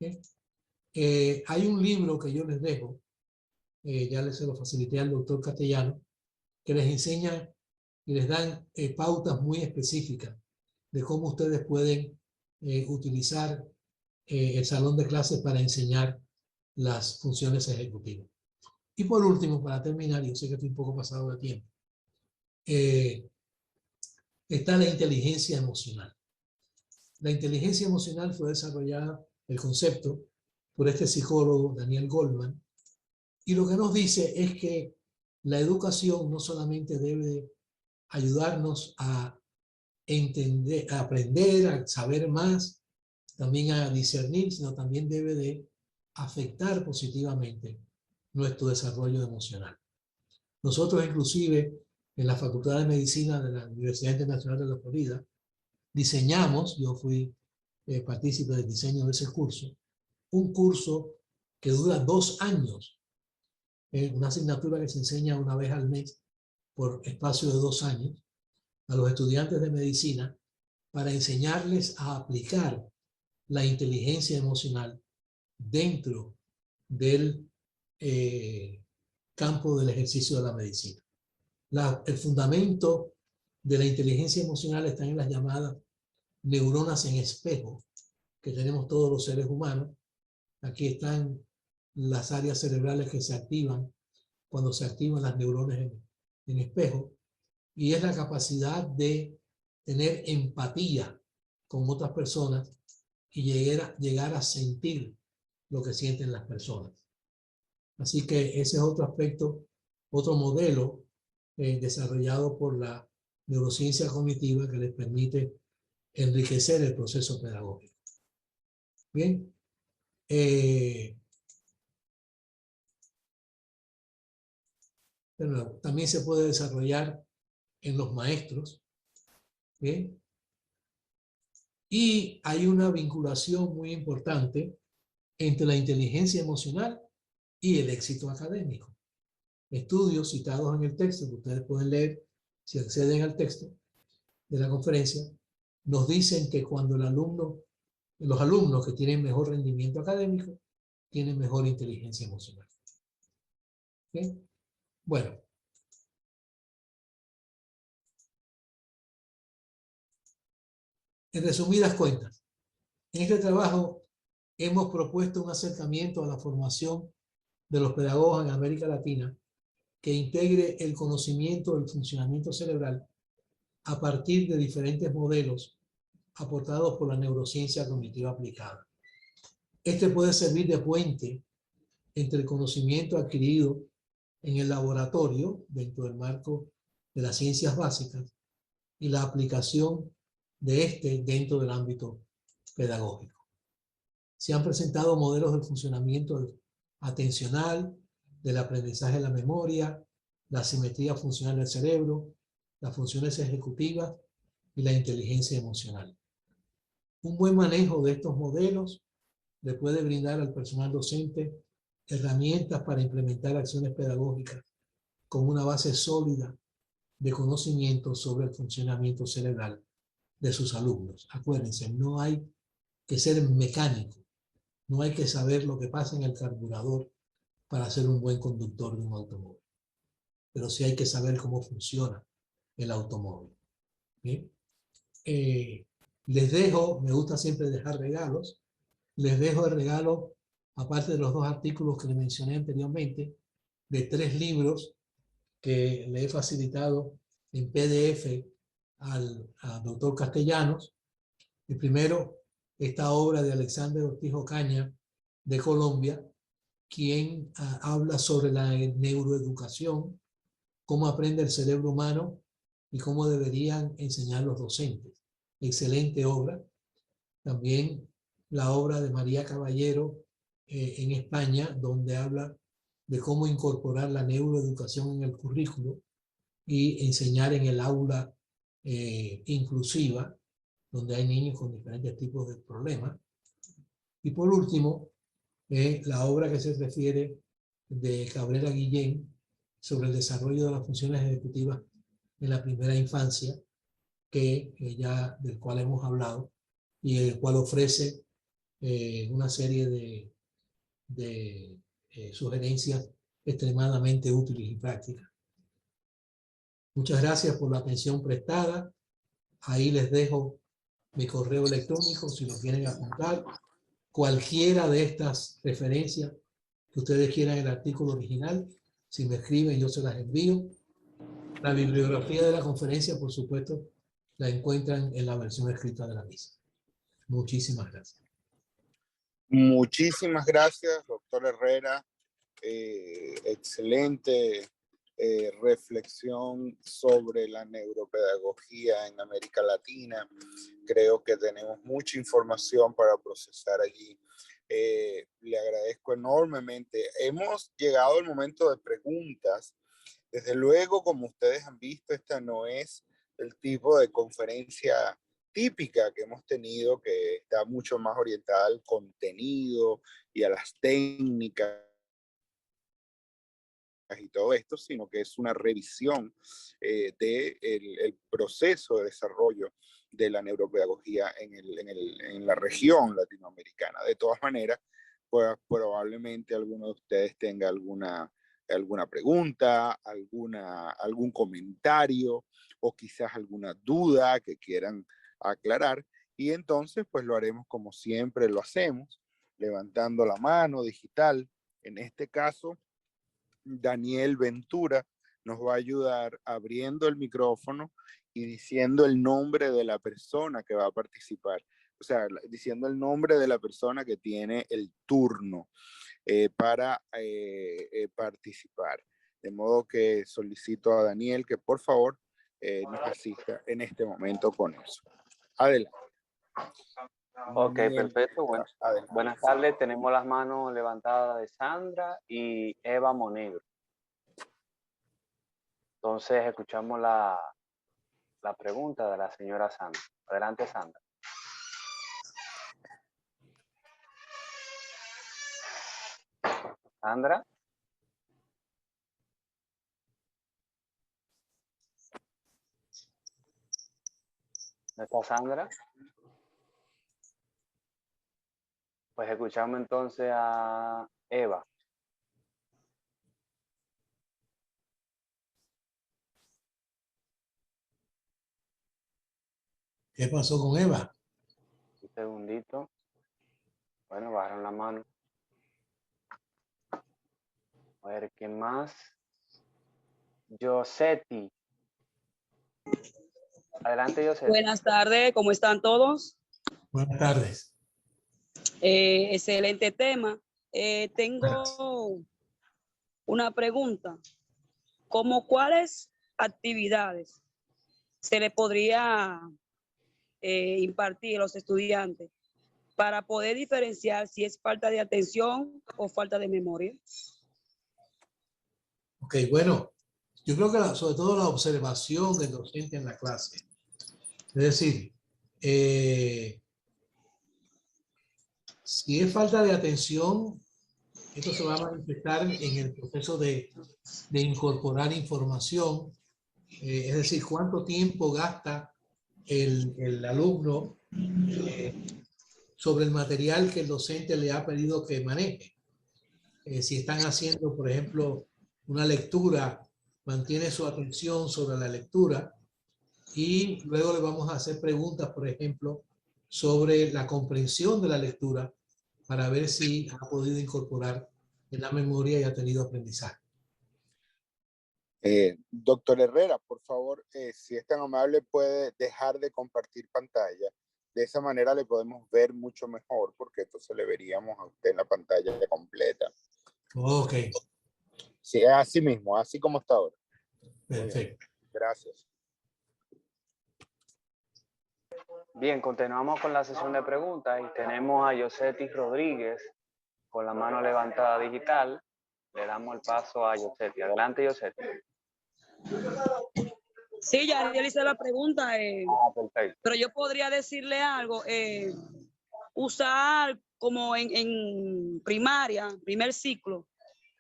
B: Hay un libro que yo les dejo, ya se lo facilité al doctor Castellano, que les enseña y les dan pautas muy específicas de cómo ustedes pueden utilizar el salón de clases para enseñar las funciones ejecutivas. Y por último, para terminar, yo sé que estoy un poco pasado de tiempo, está la inteligencia emocional. La inteligencia emocional fue desarrollada, el concepto, por este psicólogo Daniel Goleman, y lo que nos dice es que la educación no solamente debe ayudarnos a entender, a aprender, a saber más, también a discernir, sino también debe de afectar positivamente nuestro desarrollo emocional. Nosotros inclusive en la Facultad de Medicina de la Universidad Internacional de la Florida diseñamos, yo fui partícipe del diseño de ese curso. Un curso que dura 2 años, una asignatura que se enseña una vez al mes por espacio de 2 años a los estudiantes de medicina para enseñarles a aplicar la inteligencia emocional dentro del campo del ejercicio de la medicina. El fundamento de la inteligencia emocional está en las llamadas neuronas en espejo que tenemos todos los seres humanos. Aquí están las áreas cerebrales que se activan cuando se activan las neuronas en espejo, y es la capacidad de tener empatía con otras personas y llegar a sentir lo que sienten las personas. Así que ese es otro aspecto, otro modelo desarrollado por la neurociencia cognitiva que les permite enriquecer el proceso pedagógico. Bien. Pero también se puede desarrollar en los maestros. ¿Bien? Y hay una vinculación muy importante entre la inteligencia emocional y el éxito académico. Estudios citados en el texto, que ustedes pueden leer si acceden al texto de la conferencia, nos dicen que cuando los alumnos que tienen mejor rendimiento académico tienen mejor inteligencia emocional. ¿Okay? Bueno. En resumidas cuentas, en este trabajo hemos propuesto un acercamiento a la formación de los pedagogos en América Latina que integre el conocimiento del funcionamiento cerebral a partir de diferentes modelos aportados por la neurociencia cognitiva aplicada. Este puede servir de puente entre el conocimiento adquirido en el laboratorio dentro del marco de las ciencias básicas y la aplicación de este dentro del ámbito pedagógico. Se han presentado modelos del funcionamiento atencional, del aprendizaje de la memoria, la simetría funcional del cerebro, las funciones ejecutivas y la inteligencia emocional. Un buen manejo de estos modelos le puede brindar al personal docente herramientas para implementar acciones pedagógicas con una base sólida de conocimiento sobre el funcionamiento cerebral de sus alumnos. Acuérdense, no hay que ser mecánico, no hay que saber lo que pasa en el carburador para ser un buen conductor de un automóvil, pero sí hay que saber cómo funciona el automóvil. ¿Bien? Les dejo, me gusta siempre dejar regalos, les dejo el regalo, aparte de los 2 artículos que les mencioné anteriormente, de 3 libros que le he facilitado en PDF al doctor Castellanos. El primero, esta obra de Alexander Ortiz Ocaña, de Colombia, quien habla sobre la neuroeducación, cómo aprende el cerebro humano y cómo deberían enseñar los docentes. Excelente obra. También la obra de María Caballero en España, donde habla de cómo incorporar la neuroeducación en el currículo y enseñar en el aula inclusiva, donde hay niños con diferentes tipos de problemas. Y por último, la obra que se refiere de Cabrera Guillén sobre el desarrollo de las funciones ejecutivas en la primera infancia, del cual hemos hablado, y el cual ofrece una serie de sugerencias extremadamente útiles y prácticas. Muchas gracias por la atención prestada. Ahí les dejo mi correo electrónico si lo quieren apuntar. Cualquiera de estas referencias que ustedes quieran en el artículo original, si me escriben yo se las envío. La bibliografía de la conferencia, por supuesto, la encuentran en la versión escrita de la misma. Muchísimas gracias.
A: Muchísimas gracias, doctor Herrera. Excelente reflexión sobre la neuropedagogía en América Latina. Creo que tenemos mucha información para procesar allí. Le agradezco enormemente. Hemos llegado al momento de preguntas. Desde luego, como ustedes han visto, esta no es el tipo de conferencia típica que hemos tenido, que está mucho más orientada al contenido y a las técnicas y todo esto, sino que es una revisión del proceso de desarrollo de la neuropedagogía en la región latinoamericana. De todas maneras, pues probablemente alguno de ustedes tenga alguna pregunta, algún comentario o quizás alguna duda que quieran aclarar, y entonces pues lo haremos como siempre lo hacemos, levantando la mano digital. En este caso, Daniel Ventura nos va a ayudar abriendo el micrófono y diciendo el nombre de la persona que va a participar. O sea, diciendo el nombre de la persona que tiene el turno para participar. De modo que solicito a Daniel que por favor nos asista en este momento con eso. Adelante.
C: Ok, perfecto. Bueno, buenas tardes. Tenemos las manos levantadas de Sandra y Eva Monegro. Entonces, escuchamos la pregunta de la señora Sandra. Adelante, Sandra. Sandra. ¿No está Sandra? Pues escuchamos entonces a Eva.
B: ¿Qué pasó con Eva?
C: Un segundito. Bueno, bajaron la mano. A ver, ¿qué más? Yosetti. Adelante, Yosetti.
D: Buenas tardes, ¿cómo están todos?
B: Buenas tardes.
D: Excelente tema. Tengo una pregunta. ¿Cómo cuáles actividades se le podría impartir a los estudiantes para poder diferenciar si es falta de atención o falta de memoria?
B: Ok, bueno, yo creo que sobre todo la observación del docente en la clase. Es decir, si es falta de atención, esto se va a manifestar en el proceso de incorporar información, es decir, cuánto tiempo gasta el alumno sobre el material que el docente le ha pedido que maneje. Si están haciendo, por ejemplo, una lectura, mantiene su atención sobre la lectura y luego le vamos a hacer preguntas, por ejemplo, sobre la comprensión de la lectura para ver si ha podido incorporar en la memoria y ha tenido aprendizaje.
A: Doctor Herrera, por favor, si es tan amable, puede dejar de compartir pantalla. De esa manera le podemos ver mucho mejor, porque entonces le veríamos a usted en la pantalla completa.
B: Ok.
A: Sí, así mismo, así como está ahora.
B: Perfecto.
A: Gracias.
C: Bien, continuamos con la sesión de preguntas y tenemos a Yosetti Rodríguez con la mano levantada digital. Le damos el paso a Yosetti. Adelante, Yosetti.
D: Sí, ya realicé la pregunta,
C: Perfecto.
D: pero yo podría decirle algo. Usar como en primaria, primer ciclo,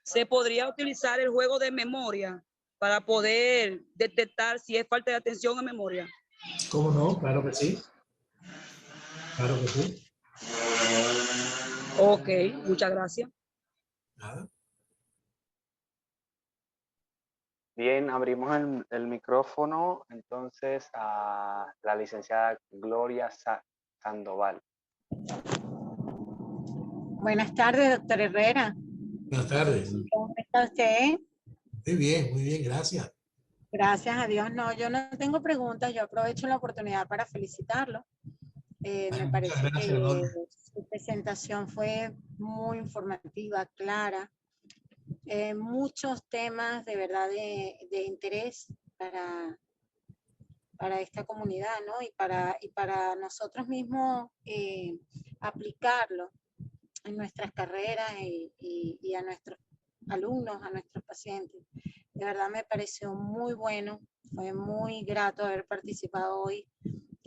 D: se podría utilizar el juego de memoria para poder detectar si es falta de atención o memoria.
B: ¿Cómo no? Claro que sí. Claro que sí.
D: Ok, muchas gracias.
B: Nada.
C: Bien, abrimos el micrófono entonces a la licenciada Gloria Sandoval.
E: Buenas tardes, doctor Herrera.
B: Buenas tardes.
E: ¿Cómo está usted?
B: Muy bien, gracias.
E: Gracias a Dios. No, yo no tengo preguntas. Yo aprovecho la oportunidad para felicitarlo. Me
B: Muchas
E: parece
B: gracias,
E: que
B: Lorna.
E: su presentación fue muy informativa, clara. Muchos temas de verdad de interés para esta comunidad, ¿no? Y para nosotros mismos aplicarlo en nuestras carreras y a nuestros alumnos, a nuestros pacientes. De verdad me pareció muy bueno, fue muy grato haber participado hoy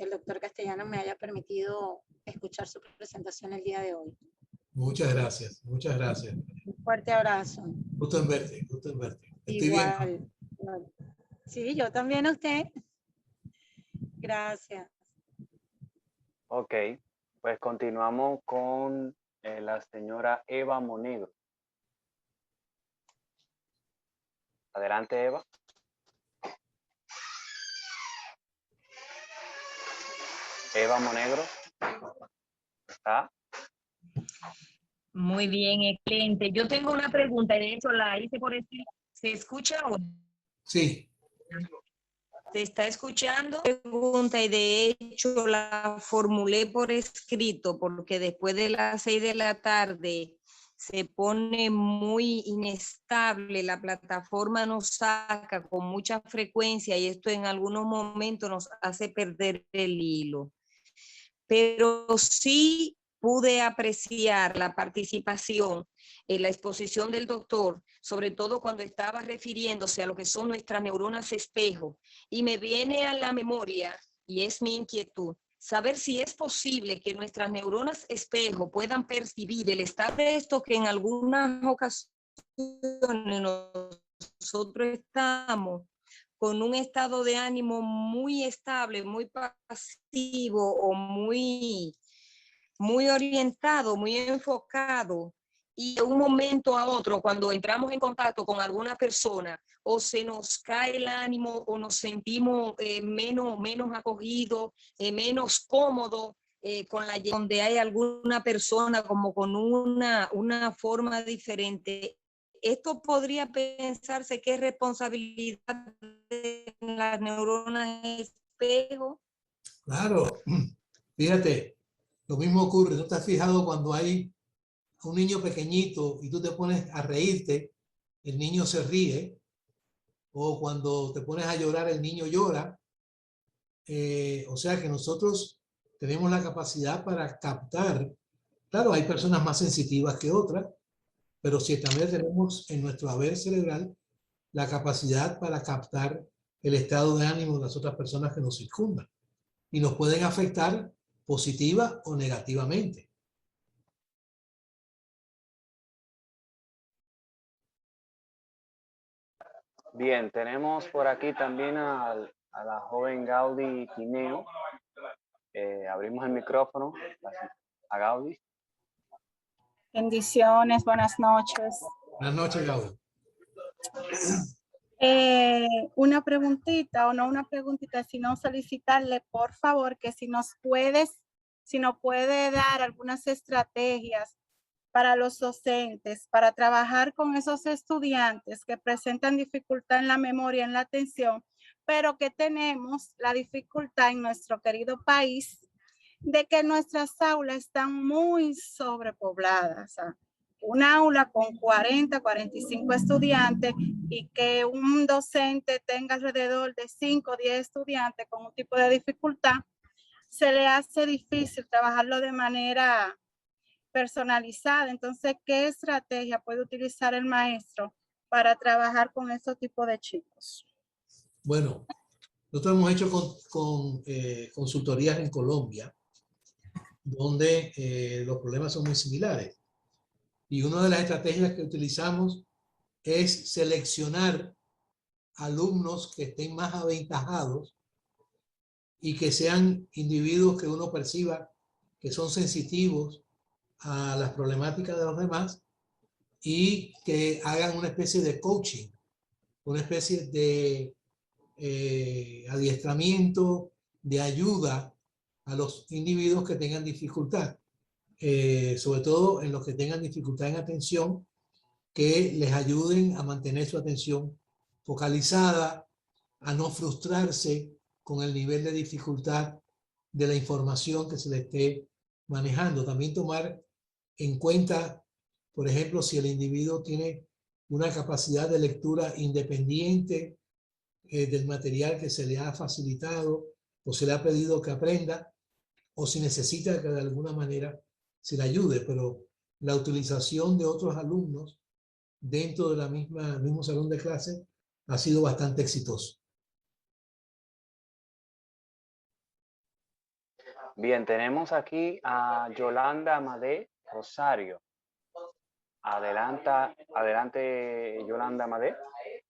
E: el doctor Castellano me haya permitido escuchar su presentación el día de hoy.
B: Muchas gracias, muchas gracias.
E: Un fuerte abrazo.
B: Gusto en verte, gusto en verte. Estoy
E: Igual.
B: bien.
E: Sí, yo también a usted. Gracias.
C: Ok, pues continuamos con la señora Eva Monegro. Adelante, Eva. Eva Monegro. ¿Está?
F: Muy bien, excelente. Yo tengo una pregunta, y de hecho la hice por escrito. ¿Se escucha o
B: Sí.
F: se está escuchando? Pregunta, y de hecho la formulé por escrito, porque después de las 6 de la tarde se pone muy inestable, la plataforma nos saca con mucha frecuencia y esto en algunos momentos nos hace perder el hilo. Pero sí pude apreciar la participación en la exposición del doctor, sobre todo cuando estaba refiriéndose a lo que son nuestras neuronas espejo, y me viene a la memoria, y es mi inquietud, saber si es posible que nuestras neuronas espejo puedan percibir el estado de esto que en algunas ocasiones nosotros estamos con un estado de ánimo muy estable, muy pasivo o muy orientado, muy enfocado, y de un momento a otro, cuando entramos en contacto con alguna persona, o se nos cae el ánimo o nos sentimos menos acogidos, menos cómodos, donde hay alguna persona como con una forma diferente. Esto podría pensarse que es responsabilidad de las neuronas espejo.
B: Claro, fíjate, lo mismo ocurre, ¿no te has fijado cuando hay un niño pequeñito y tú te pones a reírte, el niño se ríe, o cuando te pones a llorar, el niño llora? O sea que nosotros tenemos la capacidad para captar, claro, hay personas más sensitivas que otras, pero sí también tenemos en nuestro haber cerebral la capacidad para captar el estado de ánimo de las otras personas que nos circundan y nos pueden afectar positiva o negativamente.
C: Bien, tenemos por aquí también a la joven Gaudí Quineo. Abrimos el micrófono a Gaudí.
G: Bendiciones, buenas noches.
B: Buenas noches, Gaudí.
G: Una preguntita, o no una preguntita, sino solicitarle, por favor, que si nos puede dar algunas estrategias para los docentes, para trabajar con esos estudiantes que presentan dificultad en la memoria, en la atención, pero que tenemos la dificultad en nuestro querido país de que nuestras aulas están muy sobrepobladas. O sea, un aula con 40, 45 estudiantes y que un docente tenga alrededor de 5 o 10 estudiantes con un tipo de dificultad, se le hace difícil trabajarlo de manera personalizada. Entonces, ¿qué estrategia puede utilizar el maestro para trabajar con estos tipos de chicos?
B: Bueno, nosotros hemos hecho consultorías en Colombia, donde los problemas son muy similares. Y una de las estrategias que utilizamos es seleccionar alumnos que estén más aventajados y que sean individuos que uno perciba que son sensitivos a las problemáticas de los demás y que hagan una especie de coaching, una especie de adiestramiento, de ayuda a los individuos que tengan dificultad, sobre todo en los que tengan dificultad en atención, que les ayuden a mantener su atención focalizada, a no frustrarse con el nivel de dificultad de la información que se le esté manejando. También tomar en cuenta, por ejemplo, si el individuo tiene una capacidad de lectura independiente del material que se le ha facilitado o se le ha pedido que aprenda, o si necesita que de alguna manera se le ayude, pero la utilización de otros alumnos dentro de mismo salón de clase ha sido bastante exitoso.
C: Bien, tenemos aquí a Yolanda Amadé Rosario. Adelante, Yolanda Amadé.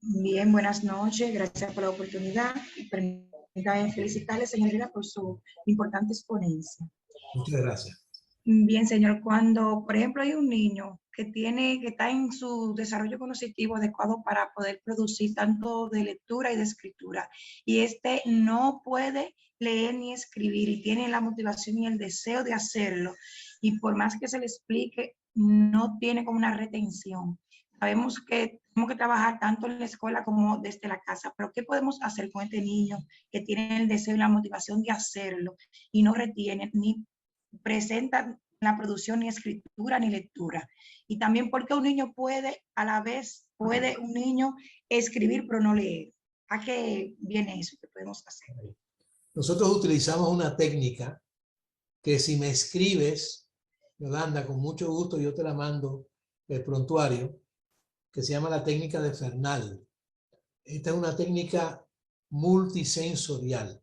H: Bien, buenas noches. Gracias por la oportunidad. Permítame felicitarle, señorita, por su importante exponencia.
B: Muchas gracias.
H: Bien, señor, cuando, por ejemplo, hay un niño que está en su desarrollo cognitivo adecuado para poder producir tanto de lectura y de escritura, y este no puede leer ni escribir y tiene la motivación y el deseo de hacerlo, y por más que se le explique, no tiene como una retención. Sabemos que tenemos que trabajar tanto en la escuela como desde la casa, pero ¿qué podemos hacer con este niño que tiene el deseo y la motivación de hacerlo y no retiene ni presenta la producción ni escritura ni lectura? Y también porque un niño puede, a la vez, puede un niño escribir pero no leer. ¿A qué viene eso que podemos hacer?
B: Nosotros utilizamos una técnica que si me escribes, Yolanda, con mucho gusto yo te la mando el prontuario, que se llama la técnica de Fernald. Esta es una técnica multisensorial.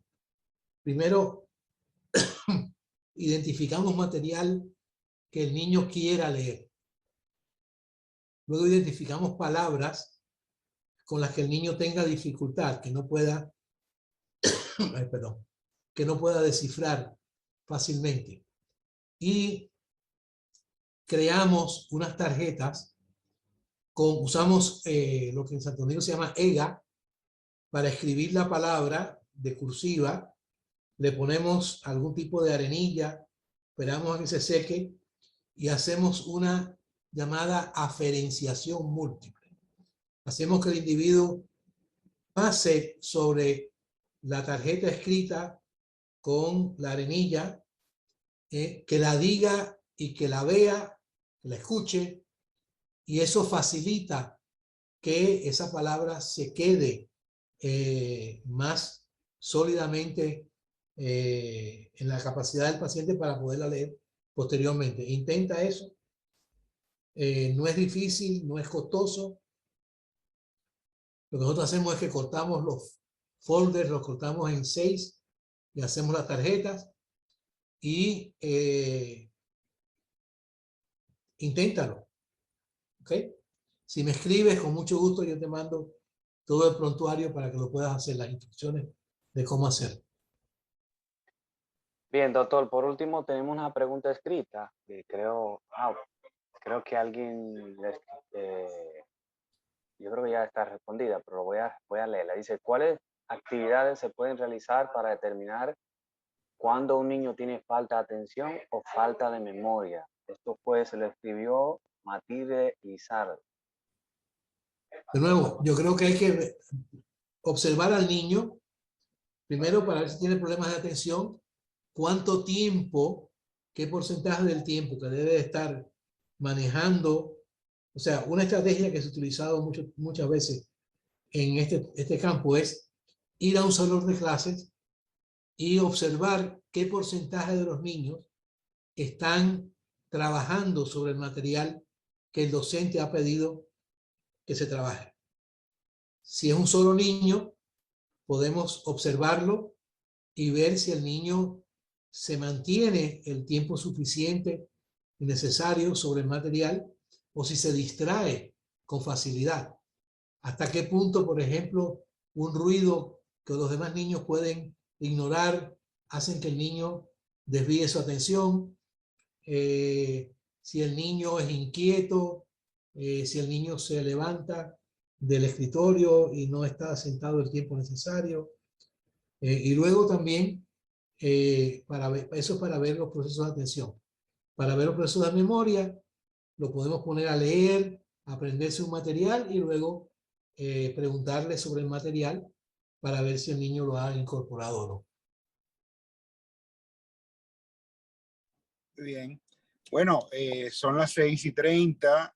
B: Primero, identificamos material que el niño quiera leer. Luego identificamos palabras con las que el niño tenga dificultad, que no pueda, que no pueda descifrar fácilmente. Y creamos unas tarjetas, usamos lo que en Santo Domingo se llama EGA, para escribir la palabra de cursiva, le ponemos algún tipo de arenilla, esperamos a que se seque y hacemos una llamada aferenciación múltiple. Hacemos que el individuo pase sobre la tarjeta escrita con la arenilla, que la diga y que la vea, que la escuche, y eso facilita que esa palabra se quede más sólidamente en la capacidad del paciente para poderla leer posteriormente. Intenta eso. No es difícil, no es costoso. Lo que nosotros hacemos es que cortamos los folders, los cortamos en 6 y hacemos las tarjetas y inténtalo. ¿Ok? Si me escribes, con mucho gusto yo te mando todo el prontuario para que lo puedas hacer, las instrucciones de cómo hacerlo.
C: Bien, doctor, por último tenemos una pregunta escrita que creo que alguien, yo creo que ya está respondida, pero voy a leerla. Dice, ¿cuáles actividades se pueden realizar para determinar cuando un niño tiene falta de atención o falta de memoria? Esto pues se lo escribió Matilde Lizardo.
B: De nuevo, yo creo que hay que observar al niño, primero para ver si tiene problemas de atención, cuánto tiempo, qué porcentaje del tiempo que debe estar manejando. O sea, una estrategia que se ha utilizado muchas veces en este campo es ir a un salón de clases y observar qué porcentaje de los niños están trabajando sobre el material que el docente ha pedido que se trabaje. Si es un solo niño, podemos observarlo y ver si el niño se mantiene el tiempo suficiente y necesario sobre el material o si se distrae con facilidad. Hasta qué punto, por ejemplo, un ruido que los demás niños pueden ignorar hacen que el niño desvíe su atención. Si el niño es inquieto, si el niño se levanta del escritorio y no está sentado el tiempo necesario. Y luego también, eso es para ver los procesos de atención. Para ver los procesos de memoria, lo podemos poner a leer, aprenderse un material y luego preguntarle sobre el material para ver si el niño lo ha incorporado o no.
A: Bien. Bueno, son las 6:30.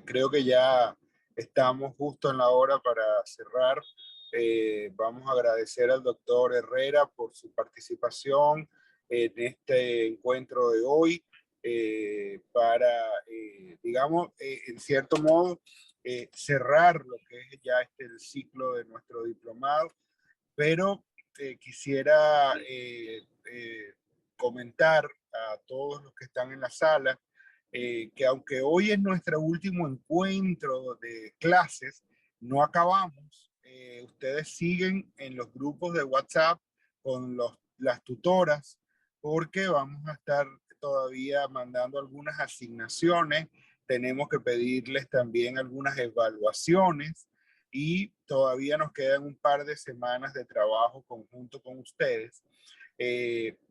A: Creo que ya estamos justo en la hora para cerrar. Vamos a agradecer al doctor Herrera por su participación en este encuentro de hoy para, digamos, en cierto modo, cerrar lo que es ya el ciclo de nuestro diplomado, pero quisiera comentar a todos los que están en la sala que aunque hoy es nuestro último encuentro de clases, no acabamos. Ustedes siguen en los grupos de WhatsApp con las tutoras, porque vamos a estar todavía mandando algunas asignaciones. Tenemos que pedirles también algunas evaluaciones y todavía nos quedan un par de semanas de trabajo conjunto con ustedes.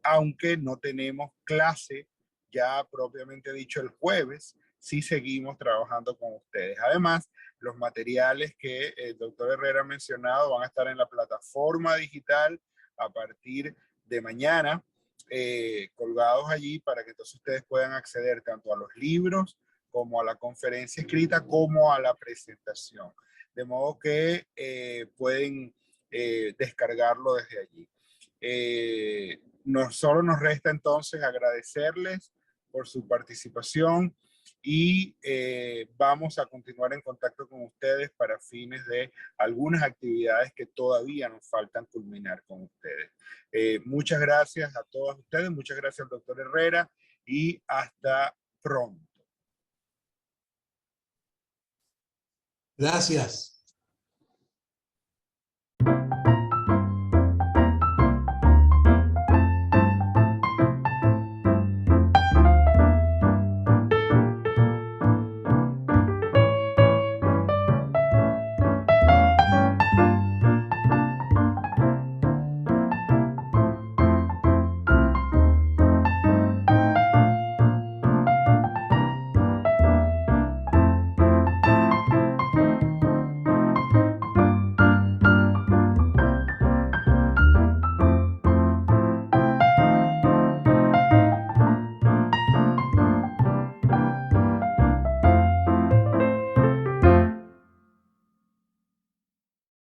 A: Aunque no tenemos clase ya propiamente dicho el jueves, sí seguimos trabajando con ustedes. Además, los materiales que el doctor Herrera ha mencionado van a estar en la plataforma digital a partir de mañana, colgados allí para que entonces ustedes puedan acceder tanto a los libros como a la conferencia escrita como a la presentación. De modo que pueden descargarlo desde allí. Solo nos resta entonces agradecerles por su participación y vamos a continuar en contacto con ustedes para fines de algunas actividades que todavía nos faltan culminar con ustedes. Muchas gracias a todos ustedes, muchas gracias al doctor Herrera y hasta pronto.
B: Gracias.